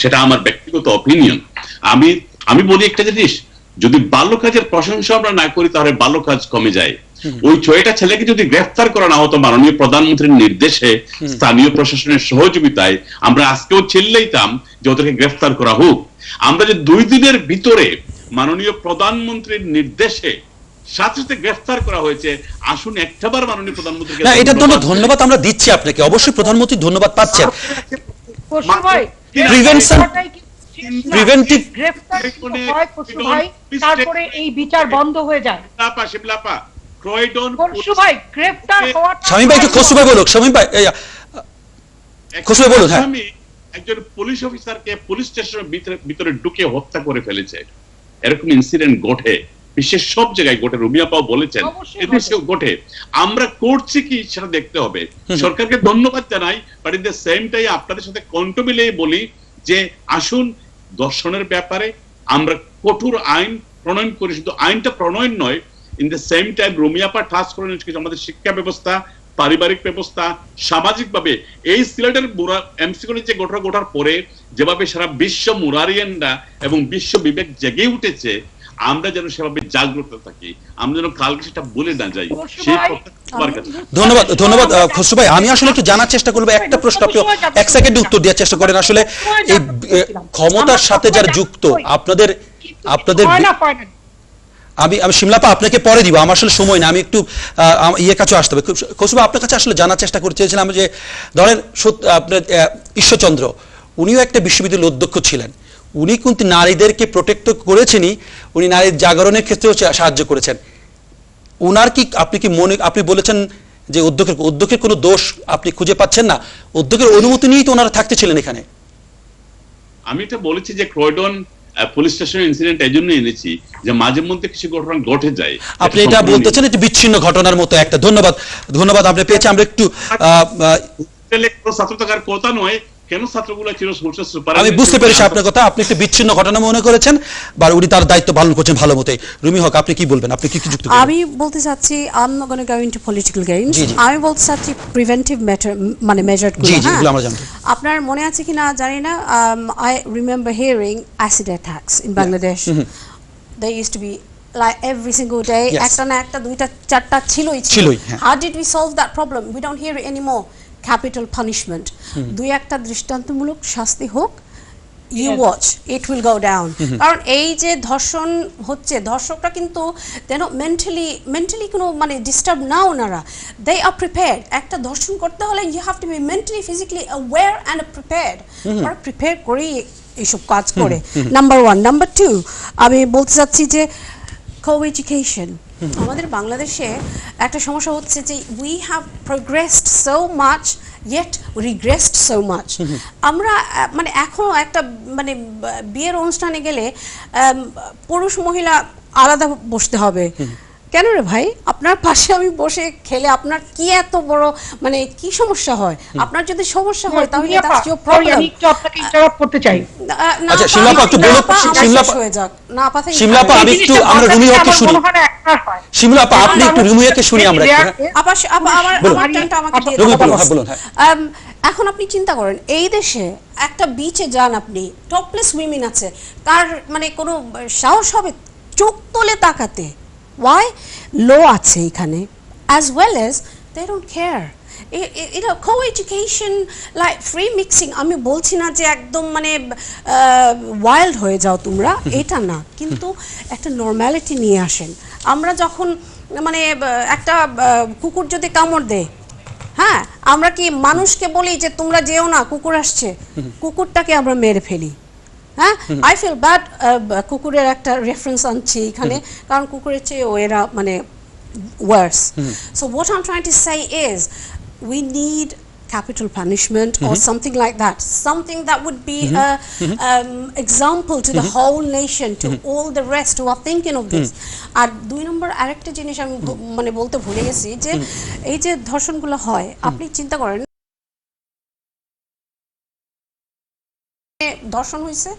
সেটা আমার ব্যক্তিগত অপিনিয়ন। আমি বলি একটা জিনিস, যদি ভালো কাজের প্রশংসা আমরা না করি তাহলে ভালো কাজ কমে যায়। ওই 6টা ছেলেকে যদি গ্রেফতার করা না হতো মাননীয় প্রধানমন্ত্রীর নির্দেশে, স্থানীয় প্রশাসনের সহযোগিতায়, আমরা আজকেও চিল্লাইতাম যে ওদেরকে গ্রেফতার করা হোক। আমরা যে 2 দিনের ভিতরে মাননীয় প্রধানমন্ত্রীর নির্দেশে সাথে সাথে গ্রেফতার করা হয়েছে, আসুন একটাবার মাননীয় প্রধানমন্ত্রীকে এটার জন্য ধন্যবাদ আমরা দিচ্ছি আপনাকে, অবশ্যই প্রধানমন্ত্রী ধন্যবাদ পাচ্ছেন। তারপরে এই বিচার বন্ধ হয়ে যায়। শামীম ভাই একটু খসরু ভাই বলুক, শামীম ভাই খসরু ভাই বলুন। হ্যাঁ, একজন পুলিশ অফিসারকে পুলিশ স্টেশনের ভিতরে ঢুকে হত্যা করে ফেলেছে, এরকম ইনসিডেন্ট ঘটে, বিশ্বের সব জায়গায় ঘটে, রুমিয়াপাও বলেছেন এদেশেও ঘটে। আমরা করছি কি সেটা দেখতে হবে। সরকারকে ধন্যবাদ জানাই, but in the same time আপনাদের সাথে কণ্ঠ মিলিয়ে বলি যে আসুন দর্শনের ব্যাপারে আমরা কঠোর আইন প্রণয়ন করি। শুধু আইনটা প্রণয়ন নয়, ইন দ্য সেম টাইম রুমিয়াপা টাচ করে আমাদের শিক্ষা ব্যবস্থা, পারিবারিক ব্যবস্থা, সামাজিক ভাবে এই সিলেটের এমসি কলেজে ঘটার পরে যেভাবে সারা বিশ্ব মুরারিয়ানরা এবং বিশ্ব বিবেক জেগে উঠেছে, আমরা যেন সেভাবে জাগ্রত থাকি, আমরা যেন কালকে সেটা বলে না যাই। ধন্যবাদ ধন্যবাদ খসরু ভাই। আমি আসলে একটু জানার চেষ্টা করবো, একটা প্রশ্ন আপনি 1 সেকেন্ডে উত্তর দেওয়ার চেষ্টা করেন। আসলে এই ক্ষমতার সাথে যারা যুক্ত আপনাদের আমি শিমলাপা আপনাকে পরে দিব, আমার আসলে সময় না, আমি একটু কাছে আসতে হবে। খসরু ভাই, আপনার কাছে আসলে জানার চেষ্টা করতে চেয়েছিলাম যে ধরেন আপনার ঈশ্বরচন্দ্র, উনিও একটা বিশ্ববিদ্যালয়ের অধ্যক্ষ ছিলেন, উনি কিন্তু নারীদেরকে প্রোটেক্ট করেছেনই, উনি নারীর জাগরণের ক্ষেত্রেও সাহায্য করেছেন। উনার কি আপনি বলেছেন যে অধ্যক্ষের কোনো দোষ আপনি খুঁজে পাচ্ছেন না, অধ্যক্ষের অনুমতি নিয়েই তো ওনারা থাকতে ছিলেন এখানে। আমি এটা বলেছি যে ক্রয়ডন পুলিশ স্টেশনের ইনসিডেন্ট এই জন্য এনেছি যে মাঝে মধ্যে কিছু ঘটনা ঘটে যায়। আপনি এটা বলতেছেন একটি বিচ্ছিন্ন ঘটনার মতো একটা। ধন্যবাদ আপনি পেয়েছি। আমরা একটু ছাত্র থাকার কথা নয়, কেন ছাত্রগুলো ছিল আমি বুঝতে পেরেছি আপনার কথা। আপনি একটু বিচ্ছিন্ন ঘটনা মনে করেছেন, বা উনি তার দায়িত্ব পালন করছেন ভালো মতোই। রুমি হক, আপনি কি বলবেন? আপনি কি যুক্ত করবেন? আমি বলতে চাচ্ছি I'm not going to go into political games. আমি বলতে চাচ্ছি প্রিভেন্টিভ মেজার গুলো। এগুলো আমরা জানতে। আপনার মনে আছে কিনা জানি না, I remember hearing acid attacks in Bangladesh. There used to be like every single day, একটা না একটা দুইটা চারটা ছিলই। How did we solve that problem? We don't hear it anymore. Capital punishment. দুই একটা দৃষ্টান্তমূলক শাস্তি হোক, you watch, it will go down. কারণ এই যে ধর্ষণ হচ্ছে, ধর্ষকরা কিন্তু মেন্টালি কোনো ডিস্টার্ব না ওনারা, they are prepared. একটা ধর্ষণ করতে হলে you have to be mentally, physically aware and prepared. ওরা প্রিপেয়ার করে এইসব কাজ করে। নাম্বার 1। নাম্বার 2, আমি বলতে চাচ্ছি যে co-education. আমাদের বাংলাদেশে একটা সমস্যা হচ্ছে যে we have progressed so much yet regressed so much. আমরা এখন একটা বিয়ের অনুষ্ঠানে গেলে পুরুষ মহিলা আলাদা বসতে হবে। কেন রে ভাই? আপনার পাশে আমি বসে খেলে আপনার কি এত বড় কি সমস্যা হয়? আপনার যদি সমস্যা হয় তাহলে that's your problem. আমি একটু আপনাকে ইন্টারাপ্ট করতে চাই। আচ্ছা শিমলাপা একটু বলুন। শিমলাপা হয়ে যাক না পাতা। শিমলাপা আমি একটু আমরা রুমি হককে শুনি। শিমলাপা আপনি একটু রুমি হককে শুনি আমরা একটু। আমার টাইমটা আমাকে দিয়ে বলুন। এখন আপনি চিন্তা করেন, এই দেশে একটা বিচে যান আপনি, টপলেস উইমেন আছে, তার কোনো সাহস হবে চোখ তোলে তাকাতে? Why? Law আছে এখানে, as well as they don't care. Co-education, like free mixing, আমি বলছি না যে একদম ওয়াইল্ড হয়ে যাও তোমরা, এটা না, কিন্তু একটা নর্মালিটি নিয়ে আসেন। আমরা যখন একটা কুকুর যদি কামড় দেয়, হ্যাঁ, আমরা কি মানুষকে বলি যে তোমরা যেও না, কুকুর আসছে? কুকুরটাকে আমরা মেরে ফেলি। হ্যাঁ, আই ফিল ব্যাড। কুকুরের একটা রেফারেন্স আনছি এখানে, কারণ কুকুরের চেয়ে এরা worse. So what I am trying to say is we need capital punishment or something like that, something that would be a example to the whole nation, to all the rest who are thinking of this. আর 2 নম্বর আরেকটা জিনিস আমি বলতে ভুলে গেছি, যে এই যে ধর্ষণগুলো হয়, আপনি চিন্তা করেন ধর্ষণ হয়েছে,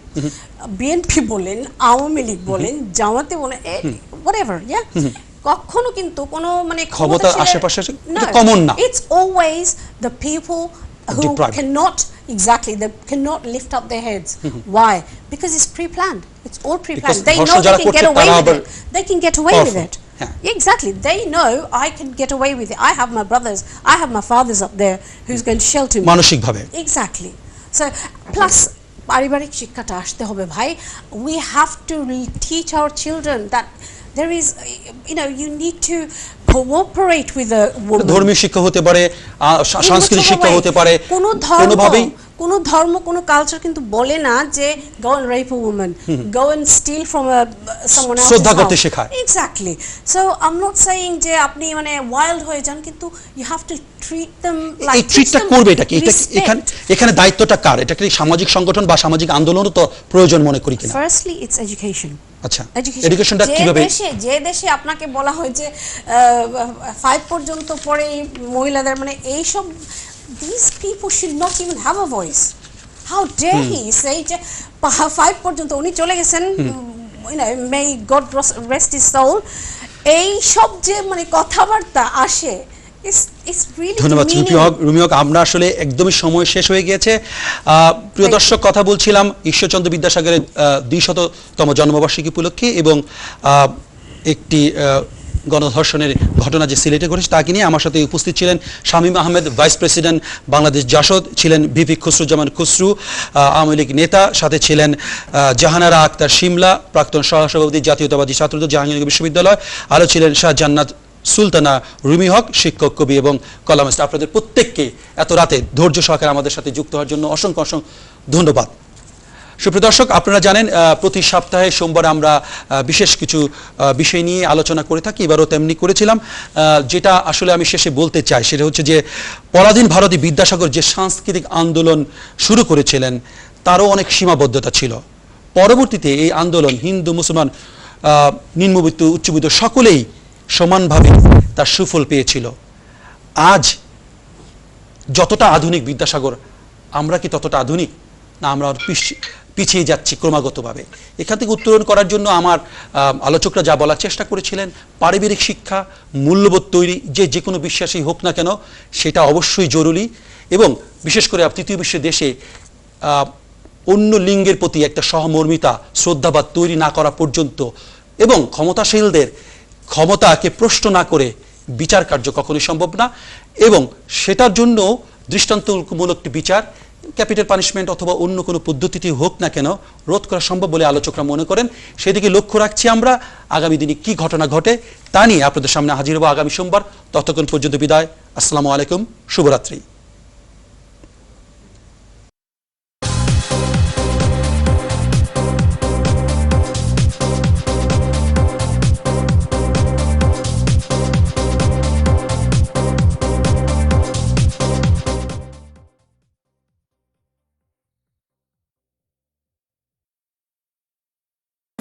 বিএনপি বলেন, আওয়ামী লীগ বলেন, জামাতে বলেন, whatever, yeah, কখনো কিন্তু কোনো ক্ষমতার আশেপাশে এটা কমন না। It's always the people who cannot, exactly, they cannot lift up their heads. Why? Because it's pre-planned. It's all pre-planned. They know they can get away with it. They can get away with it. Exactly. They know I can get away with it. I have my brothers, I have my fathers up there who's going to shelter me. মানসিকভাবে। Exactly. So plus পারিবারিক শিক্ষাটা আসতে হবে ভাই। We have to teach our children that there is, you need to cooperate with a woman. ধর্মীয় শিক্ষা হতে পারে, সাংস্কৃতিক শিক্ষা হতে পারে, কোনো ধর্ম কোনো কালচার কিন্তু বলে না যে go and rape a woman, go and steal from someone else. শ্রদ্ধা করতে শেখায়। Exactly. So I'm not saying যে আপনি ওয়াইল্ড হয়ে যান, কিন্তু you have to treat them like, এই ট্রিটটা করবে এটা কি? এখানে দায়িত্বটা কার? এটা কি সামাজিক সংগঠন বা সামাজিক আন্দোলনও তো প্রয়োজন মনে করি কিনা? Firstly it's education. আচ্ছা, এডুকেশনটা কিভাবে? যে দেশে আপনাকে বলা হয় যে 5 পর্যন্ত পরে মহিলাদের এই সব, these people should not even have a voice. How dare he say যে 5 পর্যন্ত উনি চলে গেছেন, may God rest his soul, এই সব যে কথাবার্তা আসে, it's really ধন্যবাদ রুমি হক। আমরা আসলে একদমই সময় শেষ হয়ে গিয়েছে। প্রিয় দর্শক, কথা বলছিলাম ঈশ্বরচন্দ্র বিদ্যাসাগরের 200তম জন্মবার্ষিকী উপলক্ষে এবং একটি গণধর্ষণের ঘটনা যে সিলেটে ঘটেছে তাকে নিয়ে। আমার সাথে উপস্থিত ছিলেন শামীম আহমেদ, ভাইস প্রেসিডেন্ট বাংলাদেশ জাসদ, ছিলেন ভিপি খসরুজ্জামান খসরু, আওয়ামী লীগ নেতা, সাথে ছিলেন জাহানারা আক্তার শিমলা, প্রাক্তন সহসভাপতি জাতীয়তাবাদী ছাত্রদল জাহাঙ্গীরনগর বিশ্ববিদ্যালয়, আরও ছিলেন শাহ জান্নাত সুলতানা, রুমি হক, শিক্ষক, কবি এবং কলামিস্ট। আপনাদের প্রত্যেককে এত রাতে ধৈর্য সহকারে আমাদের সাথে যুক্ত হওয়ার জন্য অসংখ্য ধন্যবাদ। সুপ্রিয় দর্শক, আপনারা জানেন প্রতি সপ্তাহে সোমবার আমরা বিশেষ কিছু বিষয় নিয়ে আলোচনা করে থাকি। এবারও তেমনি করেছিলাম। যেটা আসলে আমি শেষে বলতে চাই সেটা হচ্ছে যে পরাধীন ভারতী বিদ্যাসাগর যে সাংস্কৃতিক আন্দোলন শুরু করেছিলেন তারও অনেক সীমাবদ্ধতা ছিল। পরবর্তীতে এই আন্দোলন হিন্দু মুসলমান নিম্নবিত্ত উচ্চবিত্ত সকলেই সমানভাবে তার সুফল পেয়েছিল। আজ যতটা আধুনিক বিদ্যাসাগর, আমরা কি ততটা আধুনিক? না, আমরা পিছিয়ে যাচ্ছি ক্রমাগতভাবে। এখান থেকে উত্তরণ করার জন্য আমার আলোচকরা যা বলার চেষ্টা করেছিলেন, পারিবারিক শিক্ষা, মূল্যবোধ তৈরি, যে কোনো বিশ্বাসী হোক না কেন সেটা অবশ্যই জরুরি। এবং বিশেষ করে তৃতীয় বিশ্বের দেশে অন্য লিঙ্গের প্রতি একটা সহমর্মিতা, শ্রদ্ধাবাদ তৈরি না করা পর্যন্ত এবং ক্ষমতাশীলদের ক্ষমতাকে প্রশ্ন না করে বিচার কার্য কখনোই সম্ভব না। এবং সেটার জন্য দৃষ্টান্তমূলক বিচার, ক্যাপিটাল পানিশমেন্ট অথবা অন্য কোনো পদ্ধতিতে হোক না কেন রোধ করা সম্ভব বলে আলোচকরা মনে করেন। সেদিকে লক্ষ্য রাখছি আমরা। আগামী দিনে কি ঘটনা ঘটে তা নিয়ে আপনাদের সামনে হাজির হব আগামী সোমবার। ততক্ষণ পর্যন্ত বিদায়। আসসালামু আলাইকুম, শুভরাত্রি।